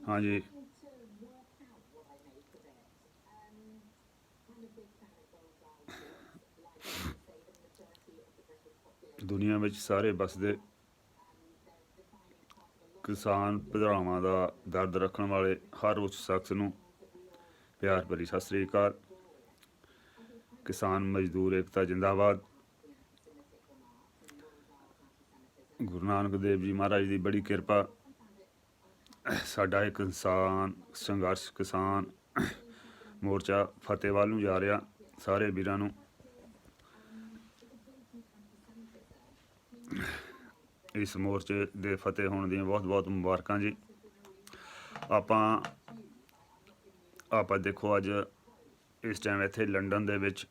हाँ जी। ਦੁਨੀਆ ਵਿੱਚ ਸਾਰੇ ਵੱਸਦੇ ਕਿਸਾਨ ਭਰਾਵਾਂ ਦਾ ਦਰਦ ਰੱਖਣ ਵਾਲੇ ਹਰ ਉਸ ਸ਼ਖਸ ਨੂੰ ਪਿਆਰ ਭਰੀ ਸਤਿ ਸ੍ਰੀ ਅਕਾਲ। ਕਿਸਾਨ ਮਜ਼ਦੂਰ ਏਕਤਾ ਜਿੰਦਾਬਾਦ। ਗੁਰੂ ਨਾਨਕ ਦੇਵ ਜੀ ਮਹਾਰਾਜ ਦੀ ਬੜੀ ਕਿਰਪਾ। ਸਾਡਾ ਇਹ ਕਿਸਾਨ ਸੰਘਰਸ਼ ਕਿਸਾਨ ਮੋਰਚਾ ਫਤਿਹ ਵੱਲ ਨੂੰ ਜਾ ਰਿਹਾ। ਸਾਰੇ ਵੀਰਾਂ ਨੂੰ ਇਸ ਮੋਰਚੇ ਦੇ ਫਤਿਹ ਹੋਣ ਦੀਆਂ ਬਹੁਤ ਬਹੁਤ ਮੁਬਾਰਕਾਂ ਜੀ। ਆਪਾਂ ਦੇਖੋ ਅੱਜ ਇਸ ਟਾਈਮ ਇੱਥੇ ਲੰਡਨ ਦੇ ਵਿੱਚ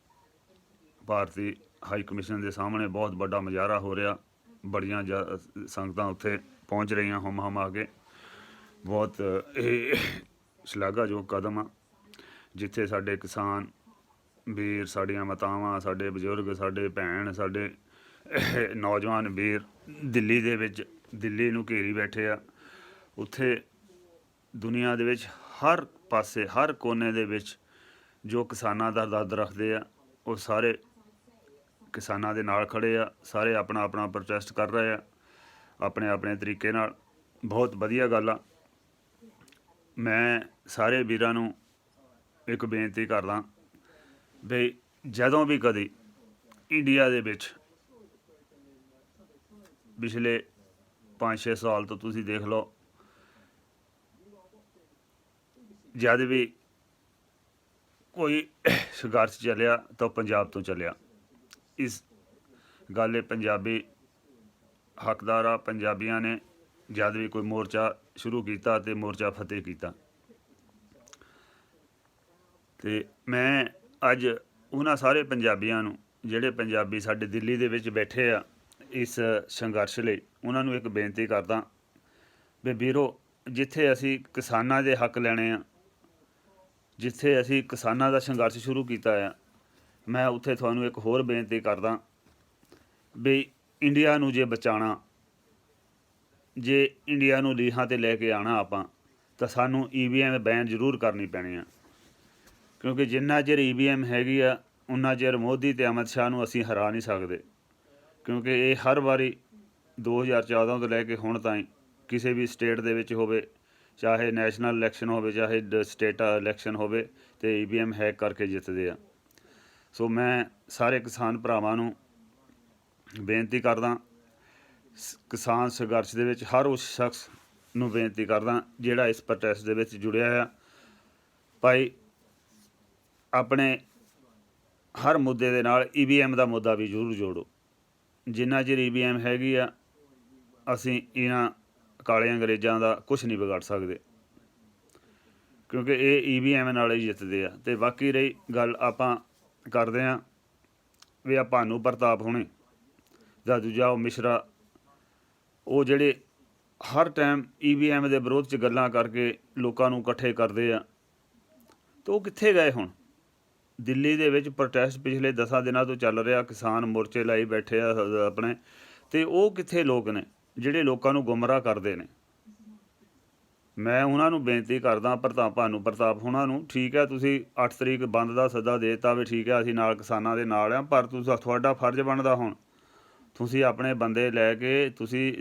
ਭਾਰਤੀ ਹਾਈ ਕਮਿਸ਼ਨ ਦੇ ਸਾਹਮਣੇ ਬਹੁਤ ਵੱਡਾ ਮੁਜ਼ਾਹਰਾ ਹੋ ਰਿਹਾ। ਬੜੀਆਂ ਸੰਗਤਾਂ ਉੱਥੇ ਪਹੁੰਚ ਰਹੀਆਂ ਹੁੰਮ ਹਮਾ ਕੇ। ਬਹੁਤ ਇਹ ਸ਼ਲਾਘਾਯੋਗ ਕਦਮ ਆ, ਜਿੱਥੇ ਸਾਡੇ ਕਿਸਾਨ ਵੀਰ, ਸਾਡੀਆਂ ਮਾਤਾਵਾਂ, ਸਾਡੇ ਬਜ਼ੁਰਗ, ਸਾਡੇ ਭੈਣ, ਸਾਡੇ ਨੌਜਵਾਨ ਵੀਰ ਦਿੱਲੀ ਨੂੰ ਘੇਰੀ ਬੈਠੇ ਆ। ਉੱਥੇ ਦੁਨੀਆ ਦੇ ਵਿੱਚ ਹਰ ਪਾਸੇ ਹਰ ਕੋਨੇ ਦੇ ਵਿੱਚ ਜੋ ਕਿਸਾਨਾਂ ਦਾ ਦਰਦ ਰੱਖਦੇ ਆ ਉਹ ਸਾਰੇ ਕਿਸਾਨਾਂ ਦੇ ਨਾਲ ਖੜੇ ਆ। ਸਾਰੇ ਆਪਣਾ ਆਪਣਾ ਪ੍ਰੋਟੈਸਟ ਕਰ ਰਹੇ ਆ ਆਪਣੇ ਆਪਣੇ ਤਰੀਕੇ ਨਾਲ। ਬਹੁਤ ਵਧੀਆ ਗੱਲ ਆ। ਮੈਂ ਸਾਰੇ ਵੀਰਾਂ ਨੂੰ ਇੱਕ ਬੇਨਤੀ ਕਰਦਾ ਵੀ ਜਦੋਂ ਵੀ ਕਦੀ ਇੰਡੀਆ ਦੇ ਵਿੱਚ ਪਿਛਲੇ 5-6 ਸਾਲ ਤੋਂ ਤੁਸੀਂ ਦੇਖ ਲਓ, ਜਦ ਵੀ ਕੋਈ ਸੰਘਰਸ਼ ਚੱਲਿਆ ਤਾਂ ਪੰਜਾਬ ਤੋਂ ਚੱਲਿਆ। ਇਸ ਗੱਲ ਇਹ ਪੰਜਾਬੀ ਹੱਕਦਾਰ ਆ। ਪੰਜਾਬੀਆਂ ਨੇ ਜਦ ਵੀ ਕੋਈ ਮੋਰਚਾ ਸ਼ੁਰੂ ਕੀਤਾ ਤੇ ਮੋਰਚਾ ਫਤਿਹ ਕੀਤਾ। ਤੇ ਮੈਂ ਅੱਜ ਉਹਨਾਂ ਸਾਰੇ ਪੰਜਾਬੀਆਂ ਨੂੰ, ਜਿਹੜੇ ਪੰਜਾਬੀ ਸਾਡੇ ਦਿੱਲੀ ਦੇ ਵਿੱਚ ਬੈਠੇ ਆ ਇਸ ਸੰਘਰਸ਼ ਲਈ, ਉਹਨਾਂ ਨੂੰ ਇੱਕ ਬੇਨਤੀ ਕਰਦਾ ਵੀ ਵੀਰੋ, ਜਿੱਥੇ ਅਸੀਂ ਕਿਸਾਨਾਂ ਦੇ ਹੱਕ ਲੈਣੇ ਆ, ਜਿੱਥੇ ਅਸੀਂ ਕਿਸਾਨਾਂ ਦਾ ਸੰਘਰਸ਼ ਸ਼ੁਰੂ ਕੀਤਾ ਆ, ਮੈਂ ਉੱਥੇ ਤੁਹਾਨੂੰ ਇੱਕ ਹੋਰ ਬੇਨਤੀ ਕਰਦਾ ਵੀ ਇੰਡੀਆ ਨੂੰ ਜੇ ਬਚਾਉਣਾ, ਜੇ ਇੰਡੀਆ ਨੂੰ ਲੀਹਾਂ 'ਤੇ ਲੈ ਕੇ ਆਉਣਾ ਆਪਾਂ, ਤਾਂ ਸਾਨੂੰ EVM ਬੈਨ ਜ਼ਰੂਰ ਕਰਨੀ ਪੈਣੀ ਆ। ਕਿਉਂਕਿ ਜਿੰਨਾ ਚਿਰ EVM ਹੈਗੀ ਆ ਉਨਾ ਚਿਰ ਮੋਦੀ ਅਤੇ ਅਮਿਤ ਸ਼ਾਹ ਨੂੰ ਅਸੀਂ ਹਰਾ ਨਹੀਂ ਸਕਦੇ। ਕਿਉਂਕਿ ਇਹ ਹਰ ਵਾਰੀ 2014 ਤੋਂ ਲੈ ਕੇ ਹੁਣ ਤਾਈਂ ਕਿਸੇ ਵੀ ਸਟੇਟ ਦੇ ਵਿੱਚ ਹੋਵੇ, ਚਾਹੇ ਨੈਸ਼ਨਲ ਇਲੈਕਸ਼ਨ ਹੋਵੇ ਚਾਹੇ ਸਟੇਟ ਇਲੈਕਸ਼ਨ ਹੋਵੇ, ਅਤੇ EVM ਹੈਕ ਕਰਕੇ ਜਿੱਤਦੇ ਆ। ਸੋ ਮੈਂ ਸਾਰੇ ਕਿਸਾਨ ਭਰਾਵਾਂ ਨੂੰ ਬੇਨਤੀ ਕਰਦਾ, ਕਿਸਾਨ ਸੰਘਰਸ਼ ਦੇ ਵਿੱਚ ਹਰ ਉਸ ਸ਼ਖਸ ਨੂੰ ਬੇਨਤੀ ਕਰਦਾ ਜਿਹੜਾ ਇਸ ਪ੍ਰੋਟੈਸਟ ਦੇ ਵਿੱਚ ਜੁੜਿਆ ਆ, ਭਾਈ ਆਪਣੇ ਹਰ ਮੁੱਦੇ ਦੇ ਨਾਲ EVM ਦਾ ਮੁੱਦਾ ਵੀ ਜ਼ਰੂਰ ਜੋੜੋ। ਜਿੰਨਾ ਚਿਰ EVM ਹੈਗੀ ਆ, ਅਸੀਂ ਇਹਨਾਂ ਕਾਲੇ ਅੰਗਰੇਜ਼ਾਂ ਦਾ ਕੁਛ ਨਹੀਂ ਵਿਗਾੜ ਸਕਦੇ, ਕਿਉਂਕਿ ਇਹ EVM ਨਾਲ ਹੀ ਜਿੱਤਦੇ ਆ। ਅਤੇ ਬਾਕੀ ਰਹੀ ਗੱਲ, ਆਪਾਂ ਕਰਦੇ ਹਾਂ ਵੀ ਆ ਭਾਨੂ ਪ੍ਰਤਾਪ ਹੋਣੇ ਜਾਂ ਦੂਜਾ ਉਹ ਮਿਸ਼ਰਾ, ਉਹ ਜਿਹੜੇ ਹਰ ਟਾਈਮ EVM ਦੇ ਵਿਰੋਧ 'ਚ ਗੱਲਾਂ ਕਰਕੇ ਲੋਕਾਂ ਨੂੰ ਇਕੱਠੇ ਕਰਦੇ ਆ, ਅਤੇ ਉਹ ਕਿੱਥੇ ਗਏ ਹੁਣ? ਦਿੱਲੀ ਦੇ ਵਿੱਚ ਪ੍ਰੋਟੈਸਟ ਪਿਛਲੇ 10 ਦਿਨਾਂ ਤੋਂ ਚੱਲ ਰਿਹਾ, ਕਿਸਾਨ ਮੋਰਚੇ ਲਾਈ ਬੈਠੇ ਆ ਆਪਣੇ, ਅਤੇ ਉਹ ਕਿੱਥੇ ਲੋਕ ਨੇ ਜਿਹੜੇ ਲੋਕਾਂ ਨੂੰ ਗੁੰਮਰਾਹ ਕਰਦੇ ਨੇ? ਮੈਂ ਉਹਨਾਂ ਨੂੰ ਬੇਨਤੀ ਕਰਦਾ, ਭਾਨੂ ਪ੍ਰਤਾਪ ਹੋਣਾ ਨੂੰ, ਠੀਕ ਹੈ ਤੁਸੀਂ 8 ਤਰੀਕ ਬੰਦ ਦਾ ਸੱਦਾ ਦੇ ਦਿੱਤਾ ਵੀ ਠੀਕ ਹੈ ਅਸੀਂ ਨਾਲ ਕਿਸਾਨਾਂ ਦੇ ਨਾਲ ਆ, ਪਰ ਤੁਹਾਡਾ ਫਰਜ਼ ਬਣਦਾ ਹੁਣ ਤੁਸੀਂ ਆਪਣੇ ਬੰਦੇ ਲੈ ਕੇ ਤੁਸੀਂ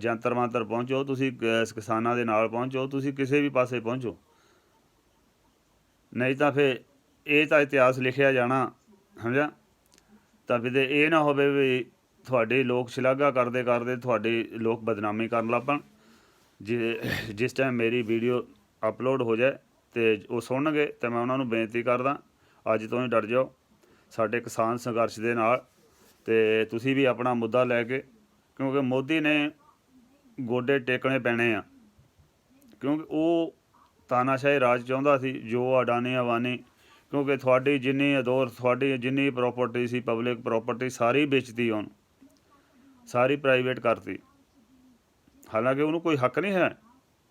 ਜੰਤਰ ਮੰਤਰ ਪਹੁੰਚੋ, ਤੁਸੀਂ ਕਿਸਾਨਾਂ ਦੇ ਨਾਲ ਪਹੁੰਚੋ, ਤੁਸੀਂ ਕਿਸੇ ਵੀ ਪਾਸੇ ਪਹੁੰਚੋ, ਨਹੀਂ ਤਾਂ ਫਿਰ ਇਹ ਤਾਂ ਇਤਿਹਾਸ ਲਿਖਿਆ ਜਾਣਾ, ਸਮਝਿਆ? ਤਾਂ ਫਿਰ ਇਹ ਨਾ ਹੋਵੇ ਵੀ ਤੁਹਾਡੀ ਲੋਕ ਸ਼ਲਾਘਾ ਕਰਦੇ ਕਰਦੇ ਤੁਹਾਡੀ ਲੋਕ ਬਦਨਾਮੀ ਕਰਨ ਲੱਗ ਪੈਣ। ਜਿਸ ਟਾਈਮ ਮੇਰੀ ਵੀਡੀਓ ਅਪਲੋਡ ਹੋ ਜਾਏ ਅਤੇ ਉਹ ਸੁਣਨਗੇ, ਤਾਂ ਮੈਂ ਉਹਨਾਂ ਨੂੰ ਬੇਨਤੀ ਕਰਦਾ ਅੱਜ ਤੋਂ ਹੀ ਡਰ ਜਾਓ ਸਾਡੇ ਕਿਸਾਨ ਸੰਘਰਸ਼ ਦੇ ਨਾਲ, ਅਤੇ ਤੁਸੀਂ ਵੀ ਆਪਣਾ ਮੁੱਦਾ ਲੈ ਕੇ, ਕਿਉਂਕਿ ਮੋਦੀ ਨੇ ਗੋਡੇ ਟੇਕਣੇ ਪੈਣੇ ਆ, ਕਿਉਂਕਿ ਉਹ ਤਾਨਾਸ਼ਾਹੀ ਰਾਜ ਚਾਹੁੰਦਾ ਸੀ, ਜੋ ਅਡਾਨੀ ਅਬਾਨੀ, ਕਿਉਂਕਿ ਤੁਹਾਡੀ ਜਿੰਨੀ ਅਦੌਰ, ਤੁਹਾਡੀ ਜਿੰਨੀ ਪ੍ਰੋਪਰਟੀ ਸੀ, ਪਬਲਿਕ ਪ੍ਰੋਪਰਟੀ ਸਾਰੀ ਵੇਚਤੀ ਉਹਨੂੰ, ਸਾਰੀ ਪ੍ਰਾਈਵੇਟ ਕਰਤੀ। ਹਾਲਾਂਕਿ ਉਹਨੂੰ ਕੋਈ ਹੱਕ ਨਹੀਂ ਹੈ।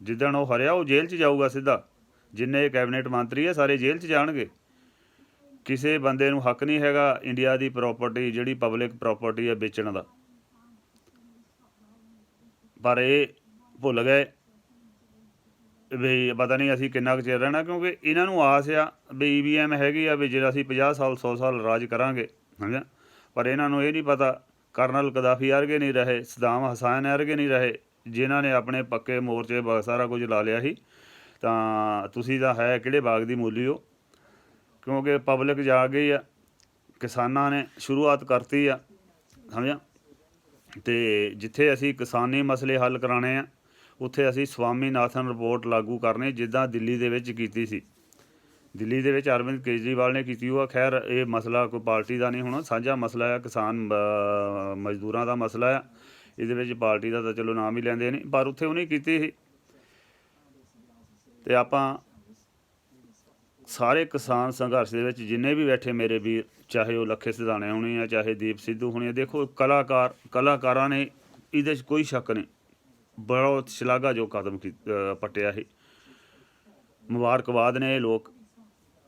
ਜਿੱਦਣ ਉਹ ਹਰਿਆ ਉਹ ਜੇਲ੍ਹ 'ਚ ਜਾਊਗਾ ਸਿੱਧਾ। ਜਿੰਨੇ ਕੈਬਨਿਟ ਮੰਤਰੀ ਆ ਸਾਰੇ ਜੇਲ੍ਹ 'ਚ ਜਾਣਗੇ। ਕਿਸੇ ਬੰਦੇ ਨੂੰ ਹੱਕ ਨਹੀਂ ਹੈਗਾ ਇੰਡੀਆ ਦੀ ਪ੍ਰੋਪਰਟੀ, ਜਿਹੜੀ ਪਬਲਿਕ ਪ੍ਰੋਪਰਟੀ ਹੈ, ਵੇਚਣ ਦਾ। ਪਰ ਇਹ ਭੁੱਲ ਗਏ ਵੀ ਪਤਾ ਨਹੀਂ ਅਸੀਂ ਕਿੰਨਾ ਕੁ ਚਿਰ ਰਹਿਣਾ, ਕਿਉਂਕਿ ਇਹਨਾਂ ਨੂੰ ਆਸ ਆ ਵੀ EVM ਹੈਗੀ ਆ ਵੀ ਜੇ ਅਸੀਂ 50 ਸਾਲ 100 ਸਾਲ ਰਾਜ ਕਰਾਂਗੇ, ਸਮਝਿਆ। ਪਰ ਇਹਨਾਂ ਨੂੰ ਇਹ ਨਹੀਂ ਪਤਾ ਕਰਨਲ ਗਦਾਫੀ ਵਰਗੇ ਨਹੀਂ ਰਹੇ, ਸਦਾਮ ਹਸੈਨ ਵਰਗੇ ਨਹੀਂ ਰਹੇ, ਜਿਨ੍ਹਾਂ ਨੇ ਆਪਣੇ ਪੱਕੇ ਮੋਰਚੇ ਸਾਰਾ ਕੁਝ ਲਾ ਲਿਆ ਸੀ। ਤਾਂ ਤੁਸੀਂ ਤਾਂ ਹੈ ਕਿਹੜੇ ਬਾਗ ਦੀ ਮੂਲੀ ਹੋ, ਕਿਉਂਕਿ ਪਬਲਿਕ ਜਾ ਗਈ ਆ, ਕਿਸਾਨਾਂ ਨੇ ਸ਼ੁਰੂਆਤ ਕਰਤੀ ਆ, ਸਮਝਿਆ। ਅਤੇ ਜਿੱਥੇ ਅਸੀਂ ਕਿਸਾਨੀ ਮਸਲੇ ਹੱਲ ਕਰਾਉਣੇ ਆ ਉੱਥੇ ਅਸੀਂ ਸਵਾਮੀਨਾਥਨ ਰਿਪੋਰਟ ਲਾਗੂ ਕਰਨੀ, ਜਿੱਦਾਂ ਦਿੱਲੀ ਦੇ ਵਿੱਚ ਕੀਤੀ ਸੀ। ਦਿੱਲੀ ਦੇ ਵਿੱਚ ਅਰਵਿੰਦ ਕੇਜਰੀਵਾਲ ਨੇ ਕੀਤੀ ਉਹ। ਖੈਰ ਇਹ ਮਸਲਾ ਕੋਈ ਪਾਰਟੀ ਦਾ ਨਹੀਂ ਹੋਣਾ, ਸਾਂਝਾ ਮਸਲਾ ਆ, ਕਿਸਾਨ ਮਜ਼ਦੂਰਾਂ ਦਾ ਮਸਲਾ ਆ, ਇਹਦੇ ਵਿੱਚ ਪਾਰਟੀ ਦਾ ਤਾਂ ਚਲੋ ਨਾਮ ਹੀ ਲੈਂਦੇ ਨਹੀਂ, ਪਰ ਉੱਥੇ ਉਹਨੇ ਕੀਤੀ ਸੀ। ਅਤੇ ਆਪਾਂ ਸਾਰੇ ਕਿਸਾਨ ਸੰਘਰਸ਼ ਦੇ ਵਿੱਚ ਜਿੰਨੇ ਵੀ ਬੈਠੇ ਮੇਰੇ ਵੀਰ, ਚਾਹੇ ਉਹ ਲੱਖੇ ਸਿਧਾਣੇ ਹੋਣੇ ਆ, ਚਾਹੇ ਦੀਪ ਸਿੱਧੂ ਹੋਣੀ ਆ, ਦੇਖੋ ਕਲਾਕਾਰਾਂ ਨੇ ਇਹਦੇ 'ਚ ਕੋਈ ਸ਼ੱਕ ਨਹੀਂ, ਬਹੁਤ ਸ਼ਲਾਘਾਯੋਗ ਕਦਮ ਪੱਟਿਆ ਇਹ। ਮੁਬਾਰਕਬਾਦ ਨੇ ਇਹ ਲੋਕ,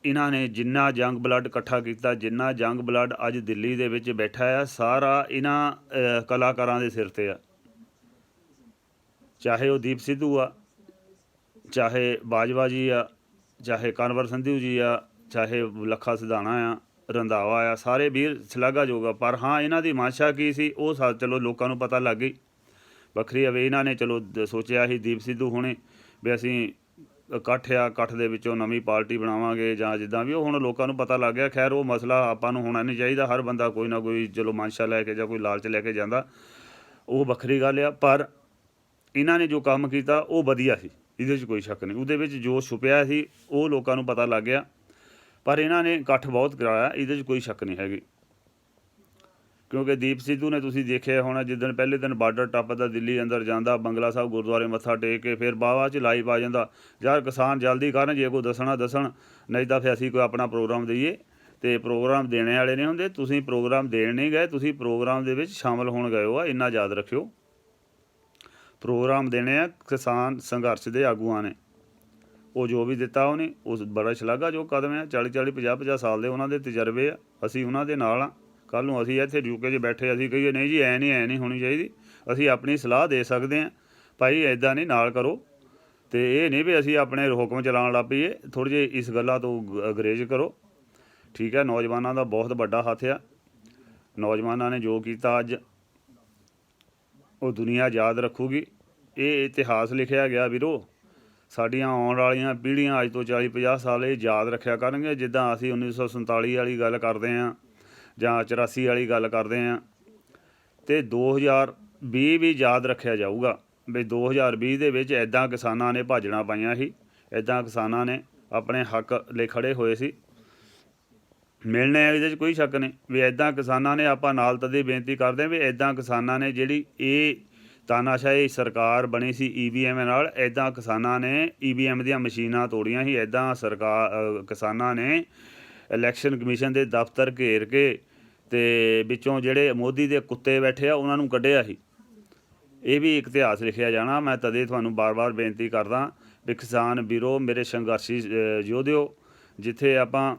ਇਹਨਾਂ ਨੇ ਜਿੰਨਾ ਜੰਗ ਬਲੱਡ ਇਕੱਠਾ ਕੀਤਾ, ਜਿੰਨਾ ਜੰਗ ਬਲੱਡ ਅੱਜ ਦਿੱਲੀ ਦੇ ਵਿੱਚ ਬੈਠਾ ਆ, ਸਾਰਾ ਇਹਨਾਂ ਕਲਾਕਾਰਾਂ ਦੇ ਸਿਰ 'ਤੇ ਆ। ਚਾਹੇ ਉਹ ਦੀਪ ਸਿੱਧੂ ਆ, ਚਾਹੇ ਬਾਜਵਾ ਜੀ ਆ, ਚਾਹੇ ਕੰਵਰ ਸੰਧੂ ਜੀ ਆ, ਚਾਹੇ ਲੱਖਾ ਸਿਧਾਣਾ ਆ, ਰੰਧਾਵਾ ਆ, ਸਾਰੇ ਵੀਰ ਸ਼ਲਾਘਾਯੋਗ ਆ। ਪਰ ਹਾਂ ਇਹਨਾਂ ਦੀ ਮਨਸ਼ਾ ਕੀ ਸੀ ਉਹ ਚਲੋ ਲੋਕਾਂ ਨੂੰ ਪਤਾ ਲੱਗ ਗਈ, ਵੱਖਰੀ ਆ ਵੀ ਇਹਨਾਂ ਨੇ ਚਲੋ ਸੋਚਿਆ ਸੀ ਦੀਪ ਸਿੱਧੂ ਹੋਣੇ ਵੀ ਅਸੀਂ ਇਕੱਠ ਆ, ਇਕੱਠ ਦੇ ਵਿੱਚੋਂ ਨਵੀਂ ਪਾਰਟੀ ਬਣਾਵਾਂਗੇ ਜਾਂ ਜਿੱਦਾਂ ਵੀ, ਉਹ ਹੁਣ ਲੋਕਾਂ ਨੂੰ ਪਤਾ ਲੱਗ ਗਿਆ। ਖੈਰ ਉਹ ਮਸਲਾ ਆਪਾਂ ਨੂੰ ਹੋਣਾ ਨਹੀਂ ਚਾਹੀਦਾ, ਹਰ ਬੰਦਾ ਕੋਈ ਨਾ ਕੋਈ ਚਲੋ ਮਨਸ਼ਾ ਲੈ ਕੇ ਜਾਂ ਕੋਈ ਲਾਲਚ ਲੈ ਕੇ ਜਾਂਦਾ, ਉਹ ਵੱਖਰੀ ਗੱਲ ਆ। ਪਰ ਇਹਨਾਂ ਨੇ ਜੋ ਕੰਮ ਕੀਤਾ ਉਹ ਵਧੀਆ ਸੀ, ਇਹਦੇ 'ਚ ਕੋਈ ਸ਼ੱਕ ਨਹੀਂ। ਉਹਦੇ ਵਿੱਚ ਜੋ ਛੁਪਿਆ ਸੀ ਉਹ ਲੋਕਾਂ ਨੂੰ ਪਤਾ ਲੱਗ ਗਿਆ, ਪਰ ਇਹਨਾਂ ਨੇ ਇਕੱਠ ਬਹੁਤ ਕਰਾਇਆ, ਇਹਦੇ 'ਚ ਕੋਈ ਸ਼ੱਕ ਨਹੀਂ ਹੈਗੀ। ਕਿਉਂਕਿ ਦੀਪ ਸਿੱਧੂ ਨੇ ਤੁਸੀਂ ਦੇਖਿਆ ਹੋਣਾ, ਜਿੱਦਣ ਪਹਿਲੇ ਦਿਨ ਬਾਰਡਰ ਟੱਪਦਾ, ਦਿੱਲੀ ਅੰਦਰ ਜਾਂਦਾ, ਬੰਗਲਾ ਸਾਹਿਬ ਗੁਰਦੁਆਰੇ ਮੱਥਾ ਟੇਕ ਕੇ ਫਿਰ ਬਾਵਾ 'ਚ ਲਾਈਵ ਆ ਜਾਂਦਾ, ਯਾਰ ਕਿਸਾਨ ਜਲਦੀ ਕਰਨ, ਜੇ ਕੋਈ ਦੱਸਣਾ ਦੱਸਣ, ਨਹੀਂ ਤਾਂ ਫਿਰ ਅਸੀਂ ਕੋਈ ਆਪਣਾ ਪ੍ਰੋਗਰਾਮ ਦਈਏ। ਅਤੇ ਪ੍ਰੋਗਰਾਮ ਦੇਣੇ ਵਾਲੇ ਨਹੀਂ ਹੁੰਦੇ, ਤੁਸੀਂ ਪ੍ਰੋਗਰਾਮ ਦੇਣ ਨਹੀਂ ਗਏ, ਤੁਸੀਂ ਪ੍ਰੋਗਰਾਮ ਦੇ ਵਿੱਚ ਸ਼ਾਮਲ ਹੋਣ ਗਏ ਹੋ ਆ, ਇੰਨਾ ਯਾਦ ਰੱਖਿਓ। ਪ੍ਰੋਗਰਾਮ ਦੇਣੇ ਆ ਕਿਸਾਨ ਸੰਘਰਸ਼ ਦੇ ਆਗੂਆਂ ਨੇ, ਉਹ ਜੋ ਵੀ ਦਿੱਤਾ ਉਹਨੇ ਉਹ ਬੜਾ ਸ਼ਲਾਘਾਯੋਗ ਕਦਮ ਆ। 40 50 ਸਾਲ ਦੇ ਉਹਨਾਂ ਦੇ ਤਜਰਬੇ ਆ, ਅਸੀਂ ਉਹਨਾਂ ਦੇ ਨਾਲ ਆ। ਕੱਲ੍ਹ ਨੂੰ ਅਸੀਂ ਇੱਥੇ UK 'ਚ ਬੈਠੇ ਅਸੀਂ ਕਹੀਏ ਨਹੀਂ ਜੀ ਐਂ ਨਹੀਂ ਹੋਣੀ ਚਾਹੀਦੀ, ਅਸੀਂ ਆਪਣੀ ਸਲਾਹ ਦੇ ਸਕਦੇ ਹਾਂ, ਭਾਈ ਇੱਦਾਂ ਨਹੀਂ, ਨਾਲ ਕਰੋ। ਅਤੇ ਇਹ ਨਹੀਂ ਵੀ ਅਸੀਂ ਆਪਣੇ ਹੁਕਮ ਚਲਾਉਣ ਲੱਗ ਪਈਏ, ਥੋੜ੍ਹੇ ਜਿਹੇ ਇਸ ਗੱਲਾਂ ਤੋਂ ਗੁਰੇਜ਼ ਕਰੋ, ਠੀਕ ਹੈ। ਨੌਜਵਾਨਾਂ ਦਾ ਬਹੁਤ ਵੱਡਾ ਹੱਥ ਆ, ਨੌਜਵਾਨਾਂ ਨੇ ਜੋ ਕੀਤਾ ਅੱਜ ਉਹ ਦੁਨੀਆ ਯਾਦ ਰੱਖੂਗੀ। ਇਹ ਇਤਿਹਾਸ ਲਿਖਿਆ ਗਿਆ ਵੀਰੋ, ਸਾਡੀਆਂ ਆਉਣ ਵਾਲੀਆਂ ਪੀੜ੍ਹੀਆਂ ਅੱਜ ਤੋਂ 40 50 ਸਾਲ ਇਹ ਯਾਦ ਰੱਖਿਆ ਕਰਨਗੇ। ਜਿੱਦਾਂ ਅਸੀਂ 1947 ਵਾਲੀ ਗੱਲ ਕਰਦੇ ਹਾਂ ਜਾਂ 84 ਵਾਲੀ ਗੱਲ ਕਰਦੇ ਹਾਂ, ਅਤੇ 2020 ਵੀ ਯਾਦ ਰੱਖਿਆ ਜਾਊਗਾ ਵੀ 2020 ਦੇ ਵਿੱਚ ਇੱਦਾਂ ਕਿਸਾਨਾਂ ਨੇ ਭਾਜੜਾਂ ਪਾਈਆਂ ਸੀ, ਇੱਦਾਂ ਕਿਸਾਨਾਂ ਨੇ ਆਪਣੇ ਹੱਕ ਲਈ ਖੜ੍ਹੇ ਹੋਏ ਸੀ, ਮਿਲਣੇ ਆ, ਇਹਦੇ 'ਚ ਕੋਈ ਸ਼ੱਕ ਨਹੀਂ ਵੀ ਇੱਦਾਂ ਕਿਸਾਨਾਂ ਨੇ। ਆਪਾਂ ਨਾਲ ਤਦੇ ਬੇਨਤੀ ਕਰਦੇ ਹਾਂ ਵੀ ਇੱਦਾਂ ਕਿਸਾਨਾਂ ਨੇ ਜਿਹੜੀ ਇਹ ਤਾਨਾਸ਼ਾਹੀ ਸਰਕਾਰ ਬਣੀ ਸੀ EVM ਨਾਲ, ਇੱਦਾਂ ਕਿਸਾਨਾਂ ਨੇ EVM ਦੀਆਂ ਮਸ਼ੀਨਾਂ ਤੋੜੀਆਂ ਸੀ, ਇੱਦਾਂ ਕਿਸਾਨਾਂ ਨੇ ਇਲੈਕਸ਼ਨ ਕਮਿਸ਼ਨ ਦੇ ਦਫ਼ਤਰ ਘੇਰ ਕੇ ਅਤੇ ਵਿੱਚੋਂ ਜਿਹੜੇ ਮੋਦੀ ਦੇ ਕੁੱਤੇ ਬੈਠੇ ਆ ਉਹਨਾਂ ਨੂੰ ਕੱਢਿਆ ਸੀ। ਇਹ ਵੀ ਇੱਕ ਇਤਿਹਾਸ ਲਿਖਿਆ ਜਾਣਾ। ਮੈਂ ਤਦੇ ਤੁਹਾਨੂੰ ਬਾਰ-ਬਾਰ ਬੇਨਤੀ ਕਰਦਾ ਵੀ ਕਿਸਾਨ ਵੀਰੋ, ਮੇਰੇ ਸੰਘਰਸ਼ੀ ਯੋਧਿਓ, ਜਿੱਥੇ ਆਪਾਂ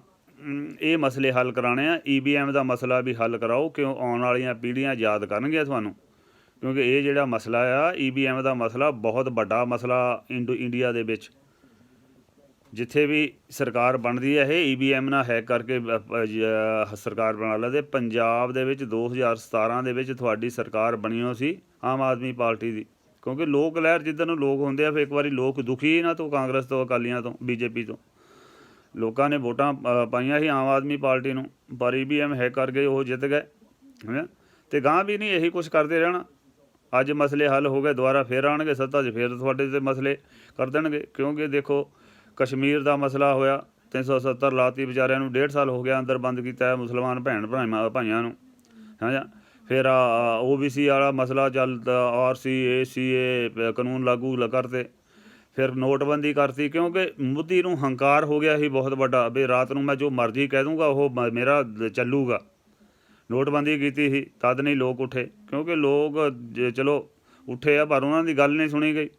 ਇਹ ਮਸਲੇ ਹੱਲ ਕਰਾਉਣੇ ਆ, EVM ਦਾ ਮਸਲਾ ਵੀ ਹੱਲ ਕਰਾਓ, ਕਿਉਂ ਆਉਣ ਵਾਲੀਆਂ ਪੀੜ੍ਹੀਆਂ ਯਾਦ ਕਰਨਗੀਆਂ ਤੁਹਾਨੂੰ। ਕਿਉਂਕਿ ਇਹ ਜਿਹੜਾ ਮਸਲਾ ਆ EVM ਦਾ ਮਸਲਾ ਬਹੁਤ ਵੱਡਾ ਮਸਲਾ ਇੰਡੀਆ ਦੇ ਵਿੱਚ, ਜਿੱਥੇ ਵੀ ਸਰਕਾਰ ਬਣਦੀ ਹੈ ਇਹ EVM ਨਾਲ ਹੈਕ ਕਰਕੇ ਸਰਕਾਰ ਬਣਾ ਲੈਂਦੇ। ਪੰਜਾਬ ਦੇ ਵਿੱਚ 2017 ਦੇ ਵਿੱਚ ਤੁਹਾਡੀ ਸਰਕਾਰ ਬਣੀ ਹੋ ਸੀ ਆਮ ਆਦਮੀ ਪਾਰਟੀ ਦੀ, ਕਿਉਂਕਿ ਲੋਕ ਲਹਿਰ ਜਿੱਦਾਂ ਨੂੰ ਲੋਕ ਹੁੰਦੇ ਆ, ਫਿਰ ਇੱਕ ਵਾਰੀ ਲੋਕ ਦੁਖੀ ਇਹਨਾਂ ਤੋਂ, ਕਾਂਗਰਸ ਤੋਂ, ਅਕਾਲੀਆਂ ਤੋਂ, BJP ਤੋਂ। ਲੋਕਾਂ ਨੇ ਵੋਟਾਂ ਪਾਈਆਂ ਸੀ ਆਮ ਆਦਮੀ ਪਾਰਟੀ ਨੂੰ, ਪਰ EVM ਹੈਕ ਕਰਕੇ ਉਹ ਜਿੱਤ ਗਏ, ਹੈ। ਅਤੇ ਗਾਂਹ ਵੀ ਨਹੀਂ ਇਹੀ ਕੁਛ ਕਰਦੇ ਰਹਿਣਾ। ਅੱਜ ਮਸਲੇ ਹੱਲ ਹੋ ਗਏ, ਦੁਬਾਰਾ ਫਿਰ ਆਉਣਗੇ ਸੱਤਾ 'ਚ, ਫਿਰ ਤੁਹਾਡੇ 'ਤੇ ਮਸਲੇ ਕਰ ਦੇਣਗੇ। ਕਿਉਂਕਿ ਦੇਖੋ ਕਸ਼ਮੀਰ ਦਾ ਮਸਲਾ ਹੋਇਆ, 370 ਲਾਤੀ ਵਿਚਾਰਿਆਂ ਨੂੰ, 1.5 ਸਾਲ ਹੋ ਗਿਆ ਅੰਦਰ ਬੰਦ ਕੀਤਾ ਹੈ ਮੁਸਲਮਾਨ ਭੈਣ ਭਾਈਆਂ ਨੂੰ, ਹੈ। ਫਿਰ OBC ਵਾਲਾ ਮਸਲਾ ਚੱਲਦਾ, RC ACA ਕਾਨੂੰਨ ਲਾਗੂ ਕਰਤੇ, ਫਿਰ ਨੋਟਬੰਦੀ ਕਰਤੀ, ਕਿਉਂਕਿ ਮੋਦੀ ਨੂੰ ਹੰਕਾਰ ਹੋ ਗਿਆ ਸੀ ਬਹੁਤ ਵੱਡਾ ਵੀ ਰਾਤ ਨੂੰ ਮੈਂ ਜੋ ਮਰਜ਼ੀ ਕਹਿ ਦੂੰਗਾ ਉਹ ਮੇਰਾ ਚੱਲੂਗਾ। ਨੋਟਬੰਦੀ ਕੀਤੀ ਸੀ, ਤਦ ਨਹੀਂ ਲੋਕ ਉੱਠੇ, ਕਿਉਂਕਿ ਲੋਕ ਚਲੋ ਉੱਠੇ ਆ ਪਰ ਉਹਨਾਂ ਦੀ ਗੱਲ ਨਹੀਂ ਸੁਣੀ ਗਈ।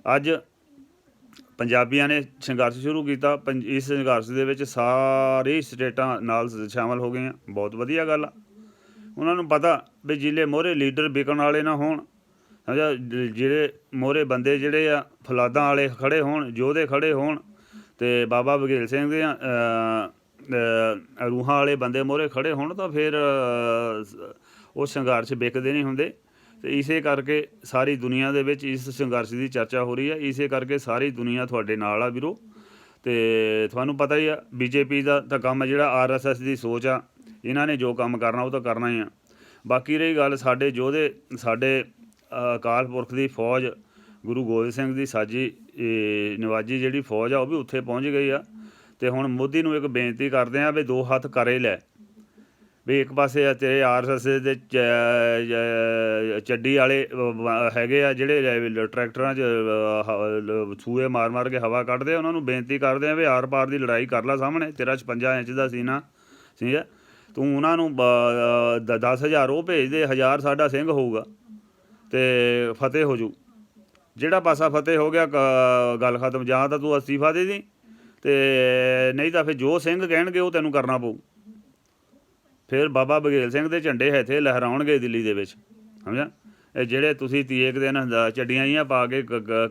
ਅੱਜ ਪੰਜਾਬੀਆਂ ਨੇ ਸੰਘਰਸ਼ ਸ਼ੁਰੂ ਕੀਤਾ, ਇਸ ਸੰਘਰਸ਼ ਦੇ ਵਿੱਚ ਸਾਰੀ ਸਟੇਟਾਂ ਨਾਲ ਸ਼ਾਮਲ ਹੋ ਗਈਆਂ, ਬਹੁਤ ਵਧੀਆ ਗੱਲ ਆ। ਉਹਨਾਂ ਨੂੰ ਪਤਾ ਵੀ ਜ਼ਿਲ੍ਹੇ ਮੋਹਰੇ ਲੀਡਰ ਵਿਕਣ ਵਾਲੇ ਨਾ ਹੋਣ, ਸਮਝਿਆ। ਜਿਹੜੇ ਮੋਹਰੇ ਬੰਦੇ ਜਿਹੜੇ ਆ ਫੌਲਾਦਾਂ ਵਾਲੇ ਖੜ੍ਹੇ ਹੋਣ, ਯੋਧੇ ਖੜ੍ਹੇ ਹੋਣ, ਅਤੇ ਬਾਬਾ ਬਘੇਲ ਸਿੰਘ ਦੇ ਰੂਹਾਂ ਵਾਲੇ ਬੰਦੇ ਮੋਹਰੇ ਖੜ੍ਹੇ ਹੋਣ ਤਾਂ ਫਿਰ ਉਹ ਸੰਘਰਸ਼ ਵਿਕਦੇ ਨਹੀਂ ਹੁੰਦੇ। ਅਤੇ ਇਸੇ ਕਰਕੇ ਸਾਰੀ ਦੁਨੀਆ ਦੇ ਵਿੱਚ ਇਸ ਸੰਘਰਸ਼ ਦੀ ਚਰਚਾ ਹੋ ਰਹੀ ਹੈ। ਇਸੇ ਕਰਕੇ ਸਾਰੀ ਦੁਨੀਆ ਤੁਹਾਡੇ ਨਾਲ ਆ ਵੀਰੋ। ਅਤੇ ਤੁਹਾਨੂੰ ਪਤਾ ਹੀ ਆ BJP ਦਾ ਤਾਂ ਕੰਮ ਜਿਹੜਾ RSS ਦੀ ਸੋਚ ਆ, ਇਹਨਾਂ ਨੇ ਜੋ ਕੰਮ ਕਰਨਾ ਉਹ ਤਾਂ ਕਰਨਾ ਹੀ ਆ। ਬਾਕੀ ਰਹੀ ਗੱਲ ਸਾਡੇ ਯੋਧੇ, ਸਾਡੇ ਅਕਾਲ ਪੁਰਖ ਦੀ ਫੌਜ, ਗੁਰੂ ਗੋਬਿੰਦ ਸਿੰਘ ਦੀ ਸਾਜੀ ਨਿਵਾਜੀ ਜਿਹੜੀ ਫੌਜ ਆ ਉਹ ਵੀ ਉੱਥੇ ਪਹੁੰਚ ਗਈ ਆ। ਅਤੇ ਹੁਣ ਮੋਦੀ ਨੂੰ ਇੱਕ ਬੇਨਤੀ ਕਰਦੇ ਹਾਂ ਵੀ 2 ਹੱਥ ਕਰੇ ਲੈ, ਵੀ ਇੱਕ ਪਾਸੇ ਤੇਰੇ RSS ਦੇ ਚੱਡੀ ਵਾਲੇ ਹੈਗੇ ਆ ਜਿਹੜੇ ਟਰੈਕਟਰਾਂ 'ਚ ਸੂਏ ਮਾਰ ਮਾਰ ਕੇ ਹਵਾ ਕੱਢਦੇ ਆ, ਉਹਨਾਂ ਨੂੰ ਬੇਨਤੀ ਕਰਦੇ ਆ ਵੀ ਆਰ ਪਾਰ ਦੀ ਲੜਾਈ ਕਰ ਲਾ ਸਾਹਮਣੇ। ਤੇਰਾ 56 ਇੰਚ ਦਾ ਸੀਨਾ ਸੀ, ਤੂੰ ਉਹਨਾਂ ਨੂੰ 10,000 ਉਹ ਭੇਜਦੇ, 1000 ਸਾਡਾ ਸਿੰਘ ਹੋਊਗਾ ਅਤੇ ਫਤਿਹ ਹੋ ਜੂ। ਜਿਹੜਾ ਪਾਸਾ ਫਤਿਹ ਹੋ ਗਿਆ ਗੱਲ ਖਤਮ। ਜਾਂ ਤਾਂ ਤੂੰ ਅਸਤੀਫਾ ਦੇ ਦੀ, ਅਤੇ ਨਹੀਂ ਤਾਂ ਫਿਰ ਜੋ ਸਿੰਘ ਕਹਿਣਗੇ ਉਹ ਤੈਨੂੰ ਕਰਨਾ ਪਊ। ਫਿਰ ਬਾਬਾ ਬਘੇਲ ਸਿੰਘ ਦੇ ਝੰਡੇ ਇੱਥੇ ਲਹਿਰਾਉਣਗੇ ਦਿੱਲੀ ਦੇ ਵਿੱਚ, ਸਮਝਿਆ। ਇਹ ਜਿਹੜੇ ਤੁਸੀਂ ਤੀਏ ਕੁ ਦਿਨ ਚੱਡੀਆਂ ਜਿਹੀਆਂ ਪਾ ਕੇ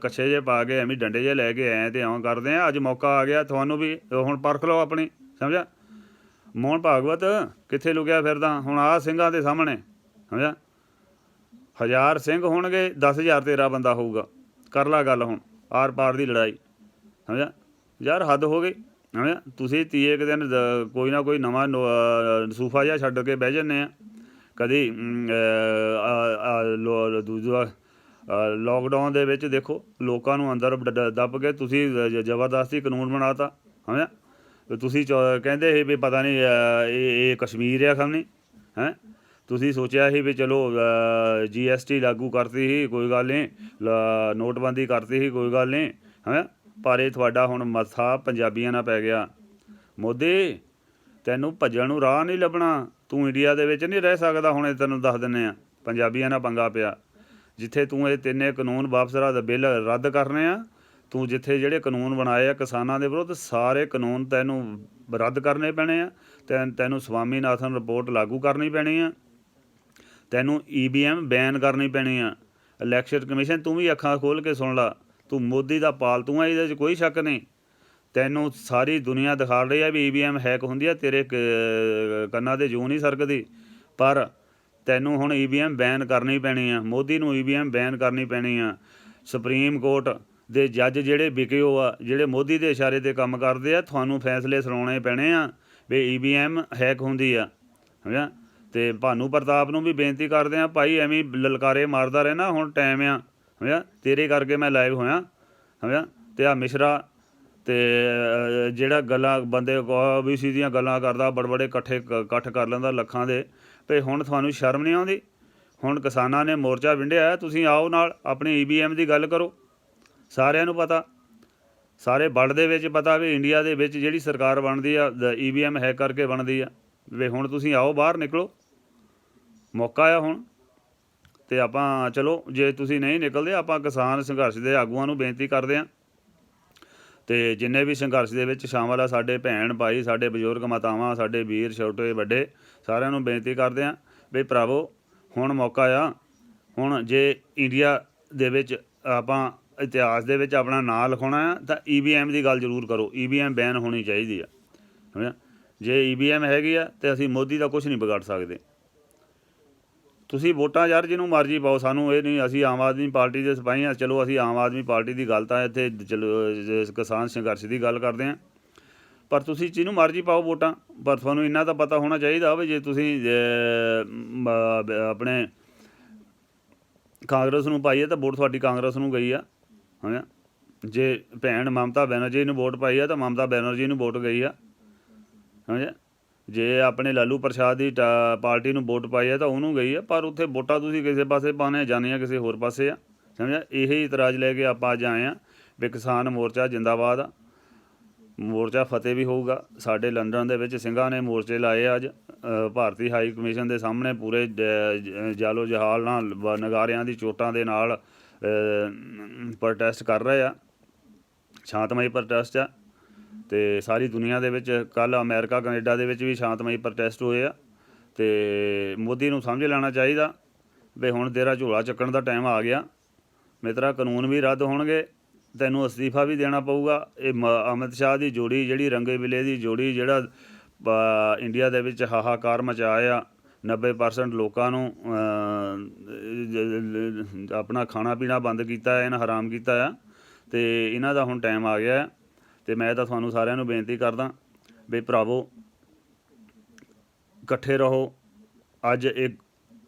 ਕੱਛੇ ਜਿਹੇ ਪਾ ਕੇ ਐਵੇਂ ਡੰਡੇ ਜਿਹੇ ਲੈ ਕੇ ਆਏ ਅਤੇ ਇਉਂ ਕਰਦੇ ਆ, ਅੱਜ ਮੌਕਾ ਆ ਗਿਆ ਤੁਹਾਨੂੰ ਵੀ ਹੁਣ ਪਰਖ ਲਓ ਆਪਣੀ, ਸਮਝਿਆ। ਮੋਹਨ ਭਾਗਵਤ ਕਿੱਥੇ ਲੁਕਿਆ ਫਿਰਦਾ ਹੁਣ ਆਹ ਸਿੰਘਾਂ ਦੇ ਸਾਹਮਣੇ, ਸਮਝਿਆ। 1000 ਸਿੰਘ ਹੋਣਗੇ, 10,000 ਤੇਰਾ ਬੰਦਾ ਹੋਊਗਾ। ਕਰ ਲਾ ਗੱਲ ਹੁਣ ਆਰ ਪਾਰ ਦੀ ਲੜਾਈ, ਸਮਝਿਆ। ਯਾਰ ਹੱਦ ਹੋ ਗਈ, ਸਮਝਿਆ। ਤੁਸੀਂ ਤੀਏ ਕੁ ਦਿਨ ਕੋਈ ਨਾ ਕੋਈ ਨਵਾਂ ਸੂਫਾ ਜਿਹਾ ਛੱਡ ਕੇ ਬਹਿ ਜਾਂਦੇ ਆ। ਕਦੀ ਦੂਜਾ ਲੋਕਡਾਊਨ ਦੇ ਵਿੱਚ ਦੇਖੋ ਲੋਕਾਂ ਨੂੰ ਅੰਦਰ ਦੱਬ ਕੇ ਤੁਸੀਂ ਜ਼ਬਰਦਸਤੀ ਕਾਨੂੰਨ ਬਣਾ ਤਾ, ਸਮਝਿਆ। ਤੁਸੀਂ ਕਹਿੰਦੇ ਸੀ ਵੀ ਪਤਾ ਨਹੀਂ ਇਹ ਕਸ਼ਮੀਰ ਆ ਖਮਣੀ, ਹੈਂ। ਤੁਸੀਂ ਸੋਚਿਆ ਸੀ ਵੀ ਚਲੋ GST ਲਾਗੂ ਕਰਤੀ ਸੀ, ਕੋਈ ਗੱਲ ਨਹੀਂ, ਨੋਟਬੰਦੀ ਕਰਤੀ ਸੀ, ਕੋਈ ਗੱਲ ਨਹੀਂ, ਹੈਂ। ਪਰ ਇਹ ਤੁਹਾਡਾ ਹੁਣ ਮੱਥਾ ਪੰਜਾਬੀਆਂ ਨਾਲ ਪੈ ਗਿਆ। ਮੋਦੀ ਤੈਨੂੰ ਭੱਜਣ ਨੂੰ ਰਾਹ ਨਹੀਂ ਲੱਭਣਾ, ਤੂੰ ਇੰਡੀਆ ਦੇ ਵਿੱਚ ਨਹੀਂ ਰਹਿ ਸਕਦਾ। ਹੁਣ ਇਹ ਤੈਨੂੰ ਦੱਸ ਦਿੰਦੇ ਆ, ਪੰਜਾਬੀਆਂ ਨਾਲ ਪੰਗਾ ਪਿਆ। ਜਿੱਥੇ ਤੂੰ ਇਹ 3 ਕਾਨੂੰਨ ਵਾਪਸ ਬਿੱਲ ਰੱਦ ਕਰਨੇ ਆ, ਤੂੰ ਜਿੱਥੇ ਜਿਹੜੇ ਕਾਨੂੰਨ ਬਣਾਏ ਆ ਕਿਸਾਨਾਂ ਦੇ ਵਿਰੁੱਧ, ਸਾਰੇ ਕਾਨੂੰਨ ਤੈਨੂੰ ਰੱਦ ਕਰਨੇ ਪੈਣੇ ਆ। ਤੈਨੂੰ ਸਵਾਮੀਨਾਥਨ ਰਿਪੋਰਟ ਲਾਗੂ ਕਰਨੀ ਪੈਣੀ ਆ। ਤੈਨੂੰ EVM ਬੈਨ ਕਰਨੀ ਪੈਣੀ ਆ। ਇਲੈਕਸ਼ਨ ਕਮਿਸ਼ਨ ਤੂੰ ਵੀ ਅੱਖਾਂ ਖੋਲ੍ਹ ਕੇ ਸੁਣ ਲਾ, ਤੂੰ ਮੋਦੀ ਦਾ ਪਾਲਤੂ ਆ, ਇਹਦੇ 'ਚ ਕੋਈ ਸ਼ੱਕ ਨਹੀਂ। ਤੈਨੂੰ ਸਾਰੀ ਦੁਨੀਆ ਦਿਖਾ ਰਹੀ ਆ ਵੀ EVM ਹੈਕ ਹੁੰਦੀ ਆ, ਤੇਰੇ ਕੰਨਾਂ 'ਤੇ ਜੂੰ ਨਹੀਂ ਸਰਕਦੀ। ਪਰ ਤੈਨੂੰ ਹੁਣ EVM ਬੈਨ ਕਰਨੀ ਪੈਣੀ ਆ, ਮੋਦੀ ਨੂੰ EVM ਬੈਨ ਕਰਨੀ ਪੈਣੀ ਆ। ਸੁਪਰੀਮ ਕੋਰਟ ਦੇ ਜੱਜ ਜਿਹੜੇ ਵਿਕੇ ਹੋ ਆ, ਜਿਹੜੇ ਮੋਦੀ ਦੇ ਇਸ਼ਾਰੇ 'ਤੇ ਕੰਮ ਕਰਦੇ ਆ, ਤੁਹਾਨੂੰ ਫੈਸਲੇ ਸੁਣਾਉਣੇ ਪੈਣੇ ਆ ਵੀ EVM ਹੈਕ ਹੁੰਦੀ ਆ, ਸਮਝਿਆ। ਅਤੇ ਭਾਨੂੰ ਪ੍ਰਤਾਪ ਨੂੰ ਵੀ ਬੇਨਤੀ ਕਰਦੇ ਹਾਂ, ਭਾਈ ਐਵੇਂ ਲਲਕਾਰੇ ਮਾਰਦਾ ਰਹਿਣਾ, ਹੁਣ ਟਾਈਮ ਆ, ਸਮਝਿਆ। ਤੇਰੇ ਕਰਕੇ ਮੈਂ ਲਾਈਵ ਹੋਇਆ, ਸਮਝਿਆ। ਅਤੇ ਆਹ ਮਿਸ਼ਰਾ ਅਤੇ ਜਿਹੜਾ ਗੱਲਾਂ ਬੰਦੇ OBC ਦੀਆਂ ਗੱਲਾਂ ਕਰਦਾ, ਬੜੇ ਇਕੱਠ ਕਰ ਲੈਂਦਾ ਲੱਖਾਂ ਦੇ, ਅਤੇ ਹੁਣ ਤੁਹਾਨੂੰ ਸ਼ਰਮ ਨਹੀਂ ਆਉਂਦੀ। ਹੁਣ ਕਿਸਾਨਾਂ ਨੇ ਮੋਰਚਾ ਵਿੰਢਿਆ, ਤੁਸੀਂ ਆਓ ਨਾਲ ਆਪਣੀ EVM ਦੀ ਗੱਲ ਕਰੋ। ਸਾਰਿਆਂ ਨੂੰ ਪਤਾ, ਸਾਰੇ ਵਰਲਡ ਦੇ ਵਿੱਚ ਪਤਾ ਵੀ ਇੰਡੀਆ ਦੇ ਵਿੱਚ ਜਿਹੜੀ ਸਰਕਾਰ ਬਣਦੀ ਆ EVM ਹੈਕ ਕਰਕੇ ਬਣਦੀ ਆ। ਵੀ ਹੁਣ ਤੁਸੀਂ ਆਓ, ਬਾਹਰ ਨਿਕਲੋ, ਮੌਕਾ ਆ ਹੁਣ। ਅਤੇ ਆਪਾਂ ਚਲੋ ਜੇ ਤੁਸੀਂ ਨਹੀਂ ਨਿਕਲਦੇ, ਆਪਾਂ ਕਿਸਾਨ ਸੰਘਰਸ਼ ਦੇ ਆਗੂਆਂ ਨੂੰ ਬੇਨਤੀ ਕਰਦੇ ਹਾਂ, ਅਤੇ ਜਿੰਨੇ ਵੀ ਸੰਘਰਸ਼ ਦੇ ਵਿੱਚ ਸ਼ਾਮਲ ਆ ਸਾਡੇ ਭੈਣ ਭਾਈ, ਸਾਡੇ ਬਜ਼ੁਰਗ ਮਾਤਾਵਾਂ, ਸਾਡੇ ਵੀਰ ਛੋਟੇ ਵੱਡੇ, ਸਾਰਿਆਂ ਨੂੰ ਬੇਨਤੀ ਕਰਦੇ ਹਾਂ ਵੀ ਭਰਾਵੋ ਹੁਣ ਮੌਕਾ ਆ। ਹੁਣ ਜੇ ਇੰਡੀਆ ਦੇ ਵਿੱਚ ਆਪਾਂ ਇਤਿਹਾਸ ਦੇ ਵਿੱਚ ਆਪਣਾ ਨਾਂ ਲਿਖਾਉਣਾ ਆ ਤਾਂ EVM ਦੀ ਗੱਲ ਜ਼ਰੂਰ ਕਰੋ। EVM ਬੈਨ ਹੋਣੀ ਚਾਹੀਦੀ ਆ, ਸਮਝਿਆ। ਜੇ EVM ਹੈਗੀ ਆ ਤਾਂ ਅਸੀਂ ਮੋਦੀ ਦਾ ਕੁਛ ਨਹੀਂ ਵਿਗਾੜ ਸਕਦੇ। ਤੁਸੀਂ ਵੋਟਾਂ ਯਾਰ ਜਿਹਨੂੰ ਮਰਜ਼ੀ ਪਾਓ, ਸਾਨੂੰ ਇਹ ਨਹੀਂ, ਅਸੀਂ ਆਮ ਆਦਮੀ ਪਾਰਟੀ ਦੇ ਸਿਪਾਹੀ ਹਾਂ। ਚਲੋ ਅਸੀਂ ਆਮ ਆਦਮੀ ਪਾਰਟੀ ਦੀ ਗੱਲ ਤਾਂ ਇੱਥੇ ਚਲੋ ਕਿਸਾਨ ਸੰਘਰਸ਼ ਦੀ ਗੱਲ ਕਰਦੇ ਹਾਂ, ਪਰ ਤੁਸੀਂ ਜਿਹਨੂੰ ਮਰਜ਼ੀ ਪਾਓ ਵੋਟਾਂ, ਪਰ ਤੁਹਾਨੂੰ ਇੰਨਾ ਤਾਂ ਪਤਾ ਹੋਣਾ ਚਾਹੀਦਾ ਵੀ ਜੇ ਤੁਸੀਂ ਆਪਣੇ ਕਾਂਗਰਸ ਨੂੰ ਪਾਈ ਹੈ ਤਾਂ ਵੋਟ ਤੁਹਾਡੀ ਕਾਂਗਰਸ ਨੂੰ ਗਈ ਆ, ਹੈ। ਜੇ ਭੈਣ ਮਮਤਾ ਬੈਨਰਜੀ ਨੂੰ ਵੋਟ ਪਾਈ ਆ ਤਾਂ ਮਮਤਾ ਬੈਨਰਜੀ ਨੂੰ ਵੋਟ ਗਈ ਆ, ਸਮਝਿਆ। ਜੇ ਆਪਣੇ ਲਾਲੂ ਪ੍ਰਸਾਦ ਦੀ ਪਾਰਟੀ ਨੂੰ ਵੋਟ ਪਾਈ ਆ ਤਾਂ ਉਹਨੂੰ ਗਈ ਆ। ਪਰ ਉੱਥੇ ਵੋਟਾਂ ਤੁਸੀਂ ਕਿਸੇ ਪਾਸੇ ਪਾਉਂਦੇ ਜਾਂਦੀਆਂ ਕਿਸੇ ਹੋਰ ਪਾਸੇ ਆ, ਸਮਝਿਆ। ਇਹੀ ਇਤਰਾਜ਼ ਲੈ ਕੇ ਆਪਾਂ ਅੱਜ ਆਏ ਹਾਂ ਵੀ ਕਿਸਾਨ ਮੋਰਚਾ ਜਿੰਦਾਬਾਦ ਆ। ਮੋਰਚਾ ਫਤਿਹ ਵੀ ਹੋਊਗਾ। ਸਾਡੇ ਲੰਡਨ ਦੇ ਵਿੱਚ ਸਿੰਘਾਂ ਨੇ ਮੋਰਚੇ ਲਾਏ ਅੱਜ ਭਾਰਤੀ ਹਾਈ ਕਮਿਸ਼ਨ ਦੇ ਸਾਹਮਣੇ, ਪੂਰੇ ਜਾਲੋ ਜਹਾਲ ਨਾਲ ਨਗਾਰਿਆਂ ਦੀ ਚੋਟਾਂ ਦੇ ਨਾਲ ਪ੍ਰੋਟੈਸਟ ਕਰ ਰਹੇ ਆ। ਸ਼ਾਂਤਮਈ ਪ੍ਰੋਟੈਸਟ ਆ। ਅਤੇ ਸਾਰੀ ਦੁਨੀਆ ਦੇ ਵਿੱਚ ਕੱਲ੍ਹ ਅਮਰੀਕਾ ਕੈਨੇਡਾ ਦੇ ਵਿੱਚ ਵੀ ਸ਼ਾਂਤਮਈ ਪ੍ਰੋਟੈਸਟ ਹੋਏ ਆ। ਅਤੇ ਮੋਦੀ ਨੂੰ ਸਮਝ ਲੈਣਾ ਚਾਹੀਦਾ ਵੀ ਹੁਣ ਤੇਰਾ ਝੋਲਾ ਚੱਕਣ ਦਾ ਟਾਈਮ ਆ ਗਿਆ, ਮਿੱਤਰਾ ਕਾਨੂੰਨ ਵੀ ਰੱਦ ਹੋਣਗੇ, ਤੈਨੂੰ ਅਸਤੀਫਾ ਵੀ ਦੇਣਾ ਪਊਗਾ। ਇਹ ਅਮਿਤ ਸ਼ਾਹ ਦੀ ਜੋੜੀ ਜਿਹੜੀ ਰੰਗੇ ਬਿੱਲੇ ਦੀ ਜੋੜੀ ਜਿਹੜਾ ਇੰਡੀਆ ਦੇ ਵਿੱਚ ਹਾਹਾਕਾਰ ਮਚਾਇਆ, 90% ਲੋਕਾਂ ਨੂੰ ਆਪਣਾ ਖਾਣਾ ਪੀਣਾ ਬੰਦ ਕੀਤਾ, ਇਹਨਾਂ ਹਰਾਮ ਕੀਤਾ ਆ, ਅਤੇ ਇਹਨਾਂ ਦਾ ਹੁਣ ਟਾਈਮ ਆ ਗਿਆ। ਅਤੇ ਮੈਂ ਤਾਂ ਤੁਹਾਨੂੰ ਸਾਰਿਆਂ ਨੂੰ ਬੇਨਤੀ ਕਰਦਾ ਵੀ ਭਰਾਵੋ ਇਕੱਠੇ ਰਹੋ। ਅੱਜ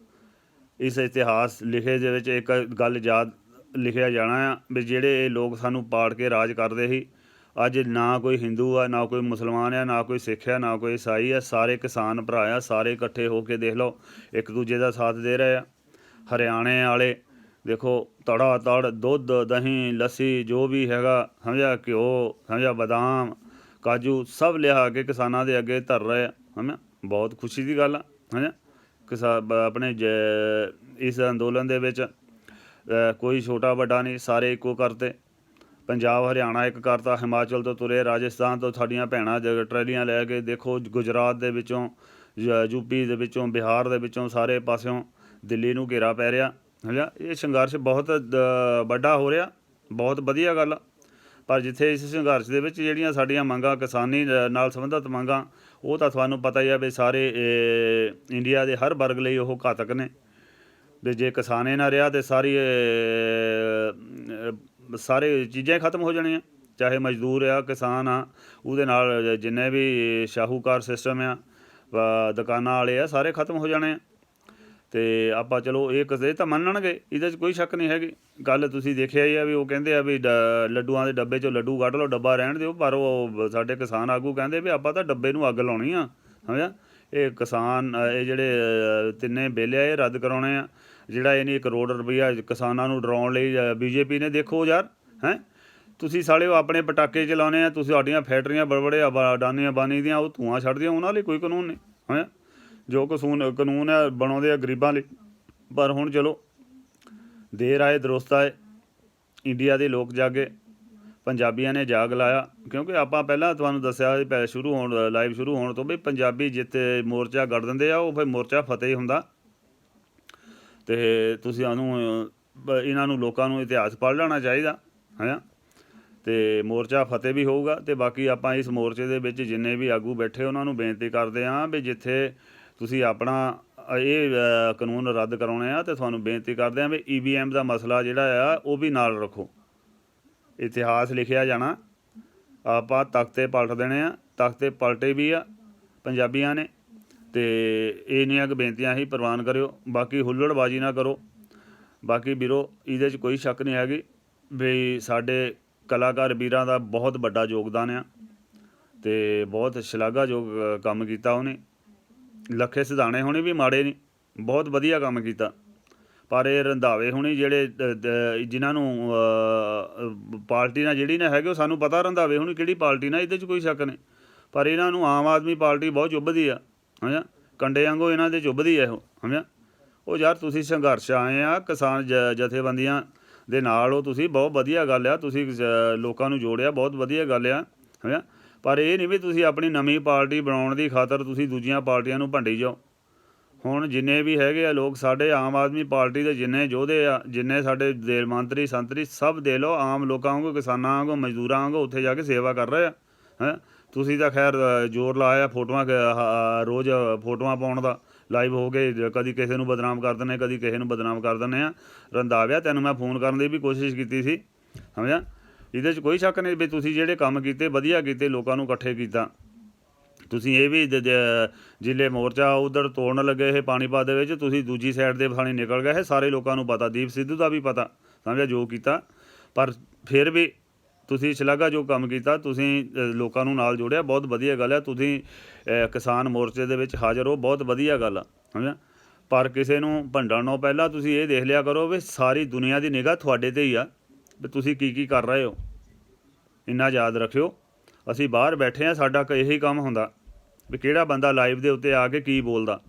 ਇਸ ਇਤਿਹਾਸ ਲਿਖੇ ਦੇ ਵਿੱਚ ਇੱਕ ਗੱਲ ਯਾਦ ਲਿਖਿਆ ਜਾਣਾ ਆ ਵੀ ਜਿਹੜੇ ਇਹ ਲੋਕ ਸਾਨੂੰ ਪਾੜ ਕੇ ਰਾਜ ਕਰਦੇ ਸੀ, ਅੱਜ ਨਾ ਕੋਈ ਹਿੰਦੂ ਆ, ਨਾ ਕੋਈ ਮੁਸਲਮਾਨ ਆ, ਨਾ ਕੋਈ ਸਿੱਖ ਆ, ਨਾ ਕੋਈ ਈਸਾਈ ਆ, ਸਾਰੇ ਕਿਸਾਨ ਭਰਾ ਆ, ਸਾਰੇ ਇਕੱਠੇ ਹੋ ਕੇ ਦੇਖ ਲਓ ਇੱਕ ਦੂਜੇ ਦਾ ਸਾਥ ਦੇ ਰਹੇ ਆ। ਹਰਿਆਣੇ ਵਾਲੇ ਦੇਖੋ ਤੜਾ ਤੜ ਦੁੱਧ ਦਹੀਂ ਲੱਸੀ ਜੋ ਵੀ ਹੈਗਾ ਸਮਝਿਆ, ਘਿਓ ਸਮਝਿਆ, ਬਦਾਮ ਕਾਜੂ ਸਭ ਲਿਆ ਕੇ ਕਿਸਾਨਾਂ ਦੇ ਅੱਗੇ ਧਰ ਰਹੇ ਆ। ਸਮਝਿਆ ਬਹੁਤ ਖੁਸ਼ੀ ਦੀ ਗੱਲ ਆ। ਸਮਝਿਆ ਆਪਣੇ ਇਸ ਅੰਦੋਲਨ ਦੇ ਵਿੱਚ ਕੋਈ ਛੋਟਾ ਵੱਡਾ ਨਹੀਂ, ਸਾਰੇ ਇੱਕੋ ਕਰਤੇ। ਪੰਜਾਬ ਹਰਿਆਣਾ ਇੱਕ ਕਰਤਾ, ਹਿਮਾਚਲ ਤੋਂ ਤੁਰੇ, ਰਾਜਸਥਾਨ ਤੋਂ ਸਾਡੀਆਂ ਭੈਣਾਂ ਟਰੈਲੀਆਂ ਲੈ ਕੇ ਦੇਖੋ, ਗੁਜਰਾਤ ਦੇ ਵਿੱਚੋਂ, ਯੂਪੀ ਦੇ ਵਿੱਚੋਂ, ਬਿਹਾਰ ਦੇ ਵਿੱਚੋਂ, ਸਾਰੇ ਪਾਸਿਓਂ ਦਿੱਲੀ ਨੂੰ ਘੇਰਾ ਪੈ ਰਿਹਾ। ਸਮਝਿਆ ਇਹ ਸੰਘਰਸ਼ ਬਹੁਤ ਵੱਡਾ ਹੋ ਰਿਹਾ, ਬਹੁਤ ਵਧੀਆ ਗੱਲ ਆ। ਪਰ ਜਿੱਥੇ ਇਸ ਸੰਘਰਸ਼ ਦੇ ਵਿੱਚ ਜਿਹੜੀਆਂ ਸਾਡੀਆਂ ਮੰਗਾਂ ਕਿਸਾਨੀ ਨਾਲ ਸੰਬੰਧਿਤ ਮੰਗਾਂ, ਉਹ ਤਾਂ ਤੁਹਾਨੂੰ ਪਤਾ ਹੀ ਆ ਵੀ ਸਾਰੇ ਇੰਡੀਆ ਦੇ ਹਰ ਵਰਗ ਲਈ ਉਹ ਘਾਤਕ ਨੇ। ਵੀ ਜੇ ਕਿਸਾਨ ਹੀ ਨਾ ਰਿਹਾ ਤਾਂ ਸਾਰੇ ਚੀਜ਼ਾਂ ਹੀ ਖਤਮ ਹੋ ਜਾਣੀਆਂ, ਚਾਹੇ ਮਜ਼ਦੂਰ ਆ, ਕਿਸਾਨ ਆ, ਉਹਦੇ ਨਾਲ ਜਿੰਨੇ ਵੀ ਸ਼ਾਹੂਕਾਰ ਸਿਸਟਮ ਆ, ਦੁਕਾਨਾਂ ਵਾਲੇ ਆ, ਸਾਰੇ ਖਤਮ ਹੋ ਜਾਣੇ ਆ। ਅਤੇ ਆਪਾਂ ਚਲੋ ਇਹ ਕਦੇ ਤਾਂ ਮੰਨਣਗੇ, ਇਹਦੇ 'ਚ ਕੋਈ ਸ਼ੱਕ ਨਹੀਂ ਹੈਗੀ। ਗੱਲ ਤੁਸੀਂ ਦੇਖਿਆ ਹੀ ਆ ਵੀ ਉਹ ਕਹਿੰਦੇ ਆ ਵੀ ਲੱਡੂਆਂ ਦੇ ਡੱਬੇ 'ਚੋਂ ਲੱਡੂ ਕੱਢ ਲਓ, ਡੱਬਾ ਰਹਿਣ ਦਿਓ। ਪਰ ਉਹ ਸਾਡੇ ਕਿਸਾਨ ਆਗੂ ਕਹਿੰਦੇ ਵੀ ਆਪਾਂ ਤਾਂ ਡੱਬੇ ਨੂੰ ਅੱਗ ਲਾਉਣੀ ਆ। ਸਮਝਿਆ ਇਹ ਕਿਸਾਨ ਇਹ ਜਿਹੜੇ ਤਿੰਨੇ ਬਿੱਲ ਆ ਇਹ ਰੱਦ ਕਰਾਉਣੇ ਆ। ਜਿਹੜਾ ਇਹ ਨਹੀਂ 1 ਕਰੋੜ ਰੁਪਈਆ ਕਿਸਾਨਾਂ ਨੂੰ ਡਰਾਉਣ ਲਈ BJP ਨੇ, ਦੇਖੋ ਯਾਰ ਤੁਸੀਂ ਸਾਲੇ ਆਪਣੇ ਪਟਾਕੇ ਚਲਾਉਂਦੇ ਆ, ਤੁਸੀਂ ਸਾਡੀਆਂ ਫੈਕਟਰੀਆਂ ਬੜੇ ਅਡਾਨੀ ਅੰਬਾਨੀ ਦੀਆਂ ਉਹ ਧੂੰਆਂ ਛੱਡਦੀਆਂ, ਉਹਨਾਂ ਲਈ ਕੋਈ ਕਾਨੂੰਨ ਨਹੀਂ। ਜੋ ਕਾਨੂੰਨ ਹੈ ਬਣਾਉਂਦੇ ਆ ਗਰੀਬਾਂ ਲਈ। ਪਰ ਹੁਣ ਚਲੋ ਦੇਰ ਆਏ ਦਰੁਸਤ ਆਏ, ਇੰਡੀਆ ਦੇ ਲੋਕ ਜਾਗੇ, ਪੰਜਾਬੀਆਂ ਨੇ ਜਾਗ ਲਾਇਆ। ਕਿਉਂਕਿ ਆਪਾਂ ਪਹਿਲਾਂ ਤੁਹਾਨੂੰ ਦੱਸਿਆ ਲਾਈਵ ਸ਼ੁਰੂ ਹੋਣ ਤੋਂ ਵੀ ਪੰਜਾਬੀ ਜਿੱਥੇ ਮੋਰਚਾ ਗੜ ਦਿੰਦੇ ਆ, ਉਹ ਫਿਰ ਮੋਰਚਾ ਫਤਿਹ ਹੁੰਦਾ। ਅਤੇ ਤੁਸੀਂ ਇਹਨਾਂ ਨੂੰ ਲੋਕਾਂ ਨੂੰ ਇਤਿਹਾਸ ਪੜ੍ਹ ਲੈਣਾ ਚਾਹੀਦਾ ਅਤੇ ਮੋਰਚਾ ਫਤਿਹ ਵੀ ਹੋਊਗਾ। ਅਤੇ ਬਾਕੀ ਆਪਾਂ ਇਸ ਮੋਰਚੇ ਦੇ ਵਿੱਚ ਜਿੰਨੇ ਵੀ ਆਗੂ ਬੈਠੇ ਉਹਨਾਂ ਨੂੰ ਬੇਨਤੀ ਕਰਦੇ ਹਾਂ ਵੀ ਜਿੱਥੇ ਤੁਸੀਂ ਆਪਣਾ ਇਹ ਕਾਨੂੰਨ ਰੱਦ ਕਰਾਉਣੇ ਆ, ਅਤੇ ਤੁਹਾਨੂੰ ਬੇਨਤੀ ਕਰਦੇ ਹਾਂ ਵੀ EVM ਦਾ ਮਸਲਾ ਜਿਹੜਾ ਆ ਉਹ ਵੀ ਨਾਲ ਰੱਖੋ। ਇਤਿਹਾਸ ਲਿਖਿਆ ਜਾਣਾ, ਆਪਾਂ ਤਖਤੇ ਪਲਟ ਦੇਣੇ ਆ, ਤਖਤੇ ਪਲਟੇ ਵੀ ਆ ਪੰਜਾਬੀਆਂ ਨੇ। ਅਤੇ ਇੰਨੀਆਂ ਕੁ ਬੇਨਤੀਆਂ ਹੀ ਪ੍ਰਵਾਨ ਕਰਿਓ, ਬਾਕੀ ਹੁੱਲੜਬਾਜ਼ੀ ਨਾ ਕਰੋ। ਬਾਕੀ ਵੀਰੋ ਇਹਦੇ 'ਚ ਕੋਈ ਸ਼ੱਕ ਨਹੀਂ ਹੈਗੀ ਵੀ ਸਾਡੇ ਕਲਾਕਾਰ ਵੀਰਾਂ ਦਾ ਬਹੁਤ ਵੱਡਾ ਯੋਗਦਾਨ ਆ ਅਤੇ ਬਹੁਤ ਸ਼ਲਾਘਾਯੋਗ ਕੰਮ ਕੀਤਾ ਉਹਨੇ। ਲੱਖੇ ਸਿਧਾਣੇ ਹੋਣੀ ਵੀ ਮਾੜੇ ਨਹੀਂ, ਬਹੁਤ ਵਧੀਆ ਕੰਮ ਕੀਤਾ। ਪਰ ਇਹ ਰੰਧਾਵੇ ਹੋਣੀ ਜਿਹੜੇ ਜਿਨ੍ਹਾਂ ਨੂੰ ਪਾਰਟੀ ਨਾਲ ਜਿਹੜੀ ਨਾ ਹੈਗੇ, ਉਹ ਸਾਨੂੰ ਪਤਾ ਰੰਧਾਵੇ ਹੋਣੀ ਕਿਹੜੀ ਪਾਰਟੀ ਨਾਲ, ਇਹਦੇ 'ਚ ਕੋਈ ਸ਼ੱਕ ਨਹੀਂ। ਪਰ ਇਹਨਾਂ ਨੂੰ ਆਮ ਆਦਮੀ ਪਾਰਟੀ ਬਹੁਤ ਚੁੱਭਦੀ ਆ। ਕੰਡੇ ਵਾਂਗੂ ਇਹਨਾਂ ਦੇ ਚੁੱਭਦੀ ਆ ਇਹੋ। ਉਹ ਯਾਰ ਤੁਸੀਂ ਸੰਘਰਸ਼ ਆਏ ਆ ਕਿਸਾਨ ਜਥੇਬੰਦੀਆਂ ਦੇ ਨਾਲ, ਉਹ ਤੁਸੀਂ ਬਹੁਤ ਵਧੀਆ ਗੱਲ ਆ, ਤੁਸੀਂ ਲੋਕਾਂ ਨੂੰ ਜੋੜਿਆ, ਬਹੁਤ ਵਧੀਆ ਗੱਲ ਆ। ਪਰ ਇਹ ਨਹੀਂ ਵੀ ਤੁਸੀਂ ਆਪਣੀ ਨਵੀਂ ਪਾਰਟੀ ਬਣਾਉਣ ਦੀ ਖਾਤਰ ਤੁਸੀਂ ਦੂਜੀਆਂ ਪਾਰਟੀਆਂ ਨੂੰ ਭੰਡੀ ਜਾਓ। ਹੁਣ ਜਿੰਨੇ ਵੀ ਹੈਗੇ ਆ ਲੋਕ ਸਾਡੇ ਆਮ ਆਦਮੀ ਪਾਰਟੀ ਦੇ ਜਿੰਨੇ ਯੋਧੇ ਆ, ਜਿੰਨੇ ਸਾਡੇ ਰੇਲ ਮੰਤਰੀ ਸੰਤਰੀ ਸਭ ਦੇ ਲਓ ਆਮ ਲੋਕਾਂ ਵਾਂਗੂ, ਕਿਸਾਨਾਂ ਵਾਂਗੂ, ਮਜ਼ਦੂਰਾਂ ਵਾਂਗੂ ਉੱਥੇ ਜਾ ਕੇ ਸੇਵਾ ਕਰ ਰਹੇ ਆ। ਤੁਸੀਂ ਤਾਂ ਖੈਰ ਜ਼ੋਰ ਲਾਇਆ ਫੋਟੋਆਂ ਰੋਜ਼ ਫੋਟੋਆਂ ਪਾਉਣ ਦਾ, ਲਾਈਵ ਹੋ ਕੇ ਕਦੀ ਕਿਸੇ ਨੂੰ ਬਦਨਾਮ ਕਰ ਦਿੰਦੇ, ਕਦੀ ਕਿਸੇ ਨੂੰ ਬਦਨਾਮ ਕਰ ਦਿੰਦੇ ਆ। ਰੰਧਾਵਿਆ ਤੈਨੂੰ ਮੈਂ ਫੋਨ ਕਰਨ ਦੀ ਵੀ ਕੋਸ਼ਿਸ਼ ਕੀਤੀ ਸੀ। ਸਮਝਿਆ ਇਹਦੇ 'ਚ ਕੋਈ ਸ਼ੱਕ ਨਹੀਂ ਵੀ ਤੁਸੀਂ ਜਿਹੜੇ ਕੰਮ ਕੀਤੇ ਵਧੀਆ ਕੀਤੇ, ਲੋਕਾਂ ਨੂੰ ਇਕੱਠੇ ਕੀਤਾ। ਤੁਸੀਂ ਇਹ ਵੀ ਜ਼ਿਲ੍ਹੇ ਮੋਰਚਾ ਉੱਧਰ ਤੋੜਨ ਲੱਗੇ ਇਹ ਪਾਣੀਪਤ ਦੇ ਵਿੱਚ, ਤੁਸੀਂ ਦੂਜੀ ਸਾਈਡ ਦੇ ਥਾਣੀ ਨਿਕਲ ਗਏ, ਇਹ ਸਾਰੇ ਲੋਕਾਂ ਨੂੰ ਪਤਾ, ਦੀਪ ਸਿੱਧੂ ਦਾ ਵੀ ਪਤਾ। ਸਮਝਿਆ ਜੋ ਕੀਤਾ, ਪਰ ਫਿਰ ਵੀ ਤੁਸੀਂ ਸ਼ਲਾਘਾਯੋਗ ਕੰਮ ਕੀਤਾ, ਤੁਸੀਂ ਲੋਕਾਂ ਨੂੰ ਨਾਲ ਜੋੜਿਆ, ਬਹੁਤ ਵਧੀਆ ਗੱਲ ਆ। ਤੁਸੀਂ ਕਿਸਾਨ ਮੋਰਚੇ ਦੇ ਵਿੱਚ ਹਾਜ਼ਰ ਹੋ, ਬਹੁਤ ਵਧੀਆ ਗੱਲ ਆ। ਸਮਝਿਆ ਪਰ ਕਿਸੇ ਨੂੰ ਭੰਡਣ ਨਾਲੋਂ ਪਹਿਲਾਂ ਤੁਸੀਂ ਇਹ ਦੇਖ ਲਿਆ ਕਰੋ ਵੀ ਸਾਰੀ ਦੁਨੀਆ ਦੀ ਨਿਗਾਹ ਤੁਹਾਡੇ 'ਤੇ ਹੀ ਆ ਵੀ ਤੁਸੀਂ ਕੀ ਕਰ ਰਹੇ ਹੋ। ਇੰਨਾ ਯਾਦ ਰੱਖਿਓ, ਅਸੀਂ ਬਾਹਰ ਬੈਠੇ ਹਾਂ, ਸਾਡਾ ਇਹੀ ਕੰਮ ਹੁੰਦਾ ਵੀ ਕਿਹੜਾ ਬੰਦਾ ਲਾਈਵ ਦੇ ਉੱਤੇ ਆ ਕੇ ਕੀ ਬੋਲਦਾ।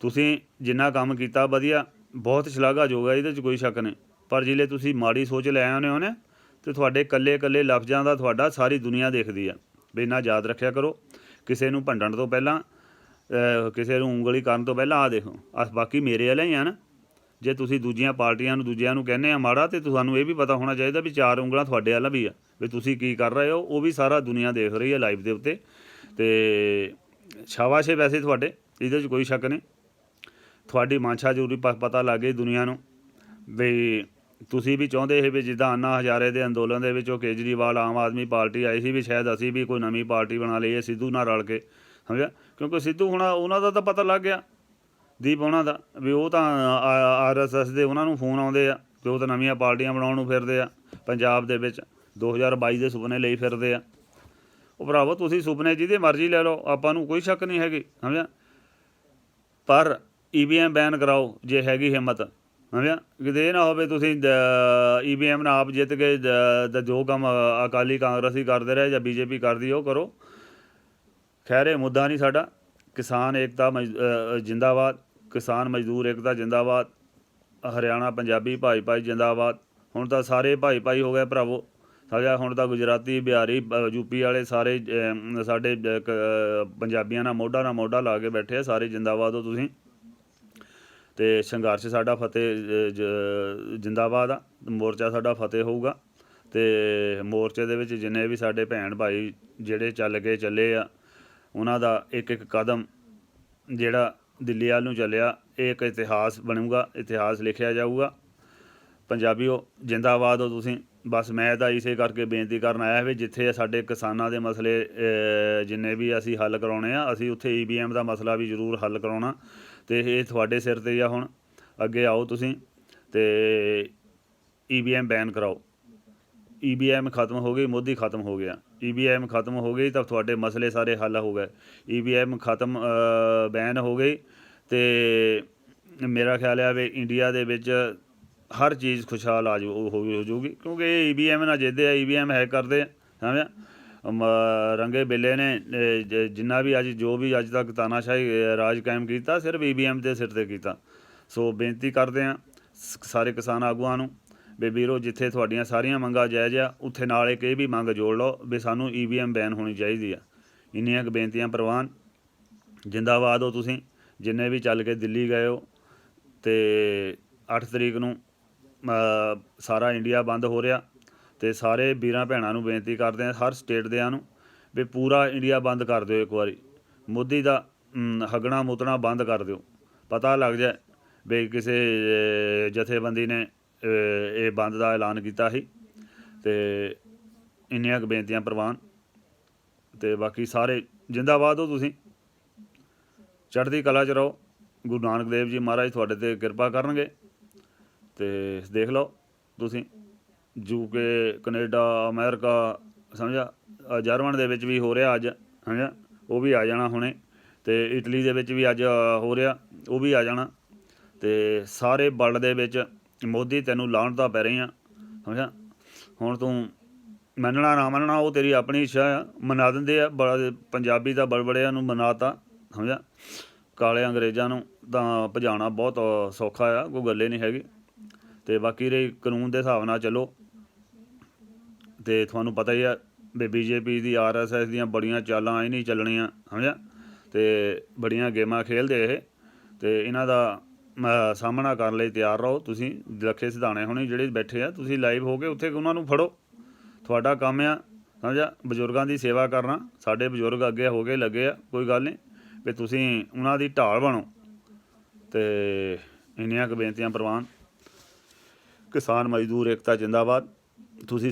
ਤੁਸੀਂ ਜਿੰਨਾ ਕੰਮ ਕੀਤਾ ਵਧੀਆ, ਬਹੁਤ ਸ਼ਲਾਘਾਯੋਗ ਹੈ, ਇਹਦੇ 'ਚ ਕੋਈ ਸ਼ੱਕ ਨਹੀਂ। ਪਰ ਜਿਲੇ ਤੁਸੀਂ ਮਾੜੀ ਸੋਚ ਲੈ ਆਉਂਦੇ ਹੋ ਨਾ, ਅਤੇ ਤੁਹਾਡੇ ਇਕੱਲੇ ਲਫ਼ਜ਼ਾਂ ਦਾ ਤੁਹਾਡਾ ਸਾਰੀ ਦੁਨੀਆ ਦੇਖਦੀ ਆ। ਵੀ ਇੰਨਾ ਯਾਦ ਰੱਖਿਆ ਕਰੋ, ਕਿਸੇ ਨੂੰ ਭੰਡਣ ਤੋਂ ਪਹਿਲਾਂ ਕਿਸੇ ਨੂੰ ਉਂਗਲੀ ਕਰਨ ਤੋਂ ਪਹਿਲਾਂ ਆ ਦੇਖੋ ਬਾਕੀ ਮੇਰੇ ਵਾਲੇ ਹੀ ਆ ਨਾ। ਜੇ ਤੁਸੀਂ ਦੂਜੀਆਂ ਪਾਰਟੀਆਂ ਨੂੰ ਦੂਜਿਆਂ ਨੂੰ ਕਹਿੰਦੇ ਆ ਮਾੜਾ, ਤੇ ਤੁਹਾਨੂੰ ਇਹ ਵੀ ਪਤਾ ਹੋਣਾ ਚਾਹੀਦਾ ਵੀ 4 ਉਂਗਲਾਂ ਤੁਹਾਡੇ ਵਾਲਾ ਵੀ ਆ, ਵੀ ਤੁਸੀਂ ਕੀ ਕਰ ਰਹੇ ਹੋ। ਉਹ ਵੀ ਸਾਰਾ ਦੁਨੀਆ ਦੇਖ ਰਹੀ ਹੈ ਲਾਈਵ ਦੇ ਉੱਤੇ। ਅਤੇ ਸ਼ਾਬਾਸ਼ ਹੈ ਵੈਸੇ ਤੁਹਾਡੇ, ਇਹਦੇ 'ਚ ਕੋਈ ਸ਼ੱਕ ਨਹੀਂ। ਤੁਹਾਡੀ ਮਾਨਸ਼ਾ ਜ਼ਰੂਰੀ ਪਤਾ ਲੱਗ ਗਈ ਦੁਨੀਆ ਨੂੰ ਵੀ ਤੁਸੀਂ ਵੀ ਚਾਹੁੰਦੇ ਸੀ ਵੀ ਜਿੱਦਾਂ ਅੰਨਾ ਹਜ਼ਾਰੇ ਦੇ ਅੰਦੋਲਨ ਦੇ ਵਿੱਚ ਉਹ ਕੇਜਰੀਵਾਲ ਆਮ ਆਦਮੀ ਪਾਰਟੀ ਆਈ ਸੀ ਵੀ ਸ਼ਾਇਦ ਅਸੀਂ ਵੀ ਕੋਈ ਨਵੀਂ ਪਾਰਟੀ ਬਣਾ ਲਈਏ ਸਿੱਧੂ ਨਾਲ ਰਲ ਕੇ, ਸਮਝਿਆ। ਕਿਉਂਕਿ ਸਿੱਧੂ ਹੁਣ ਉਹਨਾਂ ਦਾ ਤਾਂ ਪਤਾ ਲੱਗ ਗਿਆ, ਦੀਪ ਉਹਨਾਂ ਦਾ, ਵੀ ਉਹ ਤਾਂ RSS ਦੇ ਉਹਨਾਂ ਨੂੰ ਫੋਨ ਆਉਂਦੇ ਆ ਅਤੇ ਉਹ ਤਾਂ ਨਵੀਆਂ ਪਾਰਟੀਆਂ ਬਣਾਉਣ ਨੂੰ ਫਿਰਦੇ ਆ ਪੰਜਾਬ ਦੇ ਵਿੱਚ। 2022 ਦੇ ਸੁਪਨੇ ਲਈ ਫਿਰਦੇ ਆ। ਉਹ ਭਰਾਵੋ ਤੁਸੀਂ ਸੁਪਨੇ ਜਿਹਦੇ ਮਰਜ਼ੀ ਲੈ ਲਓ, ਆਪਾਂ ਨੂੰ ਕੋਈ ਸ਼ੱਕ ਨਹੀਂ ਹੈਗੀ, ਸਮਝਿਆ। ਪਰ EVM ਬੈਨ ਕਰਾਓ ਜੇ ਹੈਗੀ ਹਿੰਮਤ, ਸਮਝਿਆ। ਕਿਤੇ ਇਹ ਨਾ ਹੋਵੇ ਤੁਸੀਂ EVM ਨਾਲ ਆਪ ਜਿੱਤ ਕੇ ਜੋ ਕੰਮ ਅਕਾਲੀ ਕਾਂਗਰਸੀ ਕਰਦੇ ਰਹੇ ਜਾਂ BJP ਕਰਦੀ ਉਹ ਕਰੋ। ਖੈਰ ਇਹ ਮੁੱਦਾ ਨਹੀਂ ਸਾਡਾ। ਕਿਸਾਨ ਏਕਤਾ ਜਿੰਦਾਬਾਦ, ਕਿਸਾਨ ਮਜ਼ਦੂਰ ਏਕਤਾ ਜਿੰਦਾਬਾਦ, ਹਰਿਆਣਾ ਪੰਜਾਬੀ ਭਾਈ ਭਾਈ ਜਿੰਦਾਬਾਦ। ਹੁਣ ਤਾਂ ਸਾਰੇ ਭਾਈ ਭਾਈ ਹੋ ਗਏ ਭਰਾਵੋ, ਸਮਝਿਆ। ਹੁਣ ਤਾਂ ਗੁਜਰਾਤੀ, ਬਿਹਾਰੀ, UP ਵਾਲੇ ਸਾਰੇ ਸਾਡੇ ਪੰਜਾਬੀਆਂ ਨਾਲ ਮੋਢਾ ਲਾ ਕੇ ਬੈਠੇ ਆ। ਸਾਰੇ ਜਿੰਦਾਬਾਦ ਹੋ ਤੁਸੀਂ। ਅਤੇ ਸੰਘਰਸ਼ ਸਾਡਾ ਫਤਿਹ ਜਿੰਦਾਬਾਦ ਆ। ਮੋਰਚਾ ਸਾਡਾ ਫਤਿਹ ਹੋਊਗਾ। ਅਤੇ ਮੋਰਚੇ ਦੇ ਵਿੱਚ ਜਿੰਨੇ ਵੀ ਸਾਡੇ ਭੈਣ ਭਾਈ ਜਿਹੜੇ ਚੱਲੇ ਆ, ਉਹਨਾਂ ਦਾ ਇੱਕ ਇੱਕ ਕਦਮ ਜਿਹੜਾ ਦਿੱਲੀ ਵੱਲ ਨੂੰ ਚੱਲਿਆ, ਇਹ ਇੱਕ ਇਤਿਹਾਸ ਬਣੂਗਾ, ਇਤਿਹਾਸ ਲਿਖਿਆ ਜਾਊਗਾ। ਪੰਜਾਬੀਓ ਜਿੰਦਾਬਾਦ ਹੋ ਤੁਸੀਂ। ਬਸ ਮੈਂ ਤਾਂ ਇਸੇ ਕਰਕੇ ਬੇਨਤੀ ਕਰਨ ਆਇਆ ਵੀ ਜਿੱਥੇ ਸਾਡੇ ਕਿਸਾਨਾਂ ਦੇ ਮਸਲੇ ਜਿੰਨੇ ਵੀ ਅਸੀਂ ਹੱਲ ਕਰਾਉਣੇ ਆ, ਅਸੀਂ ਉੱਥੇ EVM ਦਾ ਮਸਲਾ ਵੀ ਜ਼ਰੂਰ ਹੱਲ ਕਰਾਉਣਾ। ਅਤੇ ਇਹ ਤੁਹਾਡੇ ਸਿਰ 'ਤੇ ਹੀ ਆ। ਹੁਣ ਅੱਗੇ ਆਓ ਤੁਸੀਂ ਅਤੇ EVM ਬੈਨ ਕਰਾਓ। EVM ਖਤਮ ਹੋ ਗਈ, ਮੋਦੀ ਖਤਮ ਹੋ ਗਿਆ। EVM ਖਤਮ ਹੋ ਗਈ ਤਾਂ ਤੁਹਾਡੇ ਮਸਲੇ ਸਾਰੇ ਹੱਲ ਹੋ ਗਏ। EVM ਖਤਮ ਬੈਨ ਹੋ ਗਈ ਅਤੇ ਮੇਰਾ ਖਿਆਲ ਆ ਵੀ ਇੰਡੀਆ ਦੇ ਵਿੱਚ ਹਰ ਚੀਜ਼ ਖੁਸ਼ਹਾਲ ਹੋ ਜਾਊਗੀ। ਕਿਉਂਕਿ ਇਹ EVM ਨਾਲ ਜਿੱਤਦੇ ਆ, EVM ਹੈਕ ਕਰਦੇ ਆ, ਸਮਝਿਆ। ਰੰਗੇ ਬਿੱਲੇ ਨੇ ਜਿੰਨਾ ਵੀ ਜੋ ਵੀ ਅੱਜ ਤੱਕ ਤਾਨਾਸ਼ਾਹੀ ਰਾਜ ਕਾਇਮ ਕੀਤਾ, ਸਿਰਫ EVM ਦੇ ਸਿਰ 'ਤੇ ਕੀਤਾ। ਸੋ ਬੇਨਤੀ ਕਰਦੇ ਹਾਂ ਸਾਰੇ ਕਿਸਾਨ ਆਗੂਆਂ ਨੂੰ ਵੀ ਵੀਰੋ, ਜਿੱਥੇ ਤੁਹਾਡੀਆਂ ਸਾਰੀਆਂ ਮੰਗਾਂ ਜਾਇਜ਼ ਆ, ਉੱਥੇ ਨਾਲ ਇੱਕ ਇਹ ਵੀ ਮੰਗ ਜੋੜ ਲਓ ਵੀ ਸਾਨੂੰ EVM ਬੈਨ ਹੋਣੀ ਚਾਹੀਦੀ ਆ। ਇੰਨੀਆਂ ਕੁ ਬੇਨਤੀਆਂ ਪ੍ਰਵਾਨ। ਜਿੰਦਾਬਾਦ ਹੋ ਤੁਸੀਂ ਜਿੰਨੇ ਵੀ ਚੱਲ ਕੇ ਦਿੱਲੀ ਗਏ ਹੋ। ਅਤੇ 8 ਤਰੀਕ ਨੂੰ ਸਾਰਾ ਇੰਡੀਆ ਬੰਦ ਹੋ ਰਿਹਾ। ਅਤੇ ਸਾਰੇ ਵੀਰਾਂ ਭੈਣਾਂ ਨੂੰ ਬੇਨਤੀ ਕਰਦੇ ਹਾਂ, ਹਰ ਸਟੇਟ ਦਿਆਂ ਨੂੰ, ਵੀ ਪੂਰਾ ਇੰਡੀਆ ਬੰਦ ਕਰ ਦਿਓ ਇੱਕ ਵਾਰੀ। ਮੋਦੀ ਦਾ ਹੱਗਣਾ ਮੁੱਤਣਾ ਬੰਦ ਕਰ ਦਿਓ। ਪਤਾ ਲੱਗ ਜਾਏ ਵੀ ਕਿਸੇ ਜਥੇਬੰਦੀ ਨੇ ਇਹ ਬੰਦ ਦਾ ਐਲਾਨ ਕੀਤਾ ਸੀ। ਅਤੇ ਇੰਨੀਆਂ ਕੁ ਬੇਨਤੀਆਂ ਪ੍ਰਵਾਨ। ਅਤੇ ਬਾਕੀ ਸਾਰੇ ਜਿੰਦਾਬਾਦ ਹੋ ਤੁਸੀਂ। ਚੜ੍ਹਦੀ ਕਲਾ 'ਚ ਰਹੋ। ਗੁਰੂ ਨਾਨਕ ਦੇਵ ਜੀ ਮਹਾਰਾਜ ਤੁਹਾਡੇ 'ਤੇ ਕਿਰਪਾ ਕਰਨਗੇ। ਅਤੇ ਦੇਖ ਲਓ ਤੁਸੀਂ UK, ਕਨੇਡਾ, ਅਮਰੀਕਾ, ਸਮਝਿਆ। ਜਰਮਨ ਦੇ ਵਿੱਚ ਵੀ ਹੋ ਰਿਹਾ ਅੱਜ, ਸਮਝਿਆ। ਉਹ ਵੀ ਆ ਜਾਣਾ ਹੁਣੇ। ਅਤੇ ਇਟਲੀ ਦੇ ਵਿੱਚ ਵੀ ਅੱਜ ਹੋ ਰਿਹਾ, ਉਹ ਵੀ ਆ ਜਾਣਾ। ਅਤੇ ਸਾਰੇ ਵਰਲਡ ਦੇ ਵਿੱਚ ਮੋਦੀ ਤੈਨੂੰ ਲਾਹਣਤਾਂ ਪੈ ਰਹੀਆਂ, ਸਮਝਿਆ। ਹੁਣ ਤੂੰ ਮੰਨਣਾ ਨਾ ਮੰਨਣਾ ਉਹ ਤੇਰੀ ਆਪਣੀ ਇੱਛਾ ਆ। ਮਨਾ ਦਿੰਦੇ ਆ, ਪੰਜਾਬੀ ਤਾਂ ਬੜਬੜਿਆਂ ਨੂੰ ਮਨਾਤਾ, ਸਮਝਿਆ। ਕਾਲੇ ਅੰਗਰੇਜ਼ਾਂ ਨੂੰ ਤਾਂ ਭਜਾਉਣਾ ਬਹੁਤ ਸੌਖਾ ਆ, ਕੋਈ ਗੱਲ ਹੀ ਨਹੀਂ ਹੈਗੀ। ਅਤੇ ਬਾਕੀ ਰਹੀ ਕਾਨੂੰਨ ਦੇ ਹਿਸਾਬ ਨਾਲ ਚੱਲੋ। ਅਤੇ ਤੁਹਾਨੂੰ ਪਤਾ ਹੀ ਆ ਵੀ BJP ਦੀ RSS ਦੀਆਂ ਬੜੀਆਂ ਚਾਲਾਂ ਇਹ ਨਹੀਂ ਚੱਲਣੀਆਂ, ਸਮਝਿਆ। ਅਤੇ ਬੜੀਆਂ ਗੇਮਾਂ ਖੇਡਦੇ ਇਹ। ਅਤੇ ਇਹਨਾਂ ਦਾ ਸਾਹਮਣਾ ਕਰਨ ਲਈ ਤਿਆਰ ਰਹੋ ਤੁਸੀਂ। ਲੱਖੇ ਸਿਧਾਣੇ ਹੋਣੀ ਜਿਹੜੇ ਬੈਠੇ ਆ, ਤੁਸੀਂ ਲਾਈਵ ਹੋ ਕੇ ਉੱਥੇ ਉਹਨਾਂ ਨੂੰ ਫੜੋ। ਤੁਹਾਡਾ ਕੰਮ ਆ, ਸਮਝਿਆ, ਬਜ਼ੁਰਗਾਂ ਦੀ ਸੇਵਾ ਕਰਨਾ। ਸਾਡੇ ਬਜ਼ੁਰਗ ਅੱਗੇ ਹੋ ਕੇ ਲੱਗੇ ਆ, ਕੋਈ ਗੱਲ ਨਹੀਂ, ਵੀ ਤੁਸੀਂ ਉਹਨਾਂ ਦੀ ਢਾਲ ਬਣੋ। ਅਤੇ ਇੰਨੀਆਂ ਕੁ ਬੇਨਤੀਆਂ ਪ੍ਰਵਾਨ। ਕਿਸਾਨ ਮਜ਼ਦੂਰ ਏਕਤਾ ਜਿੰਦਾਬਾਦ। ਤੁਸੀਂ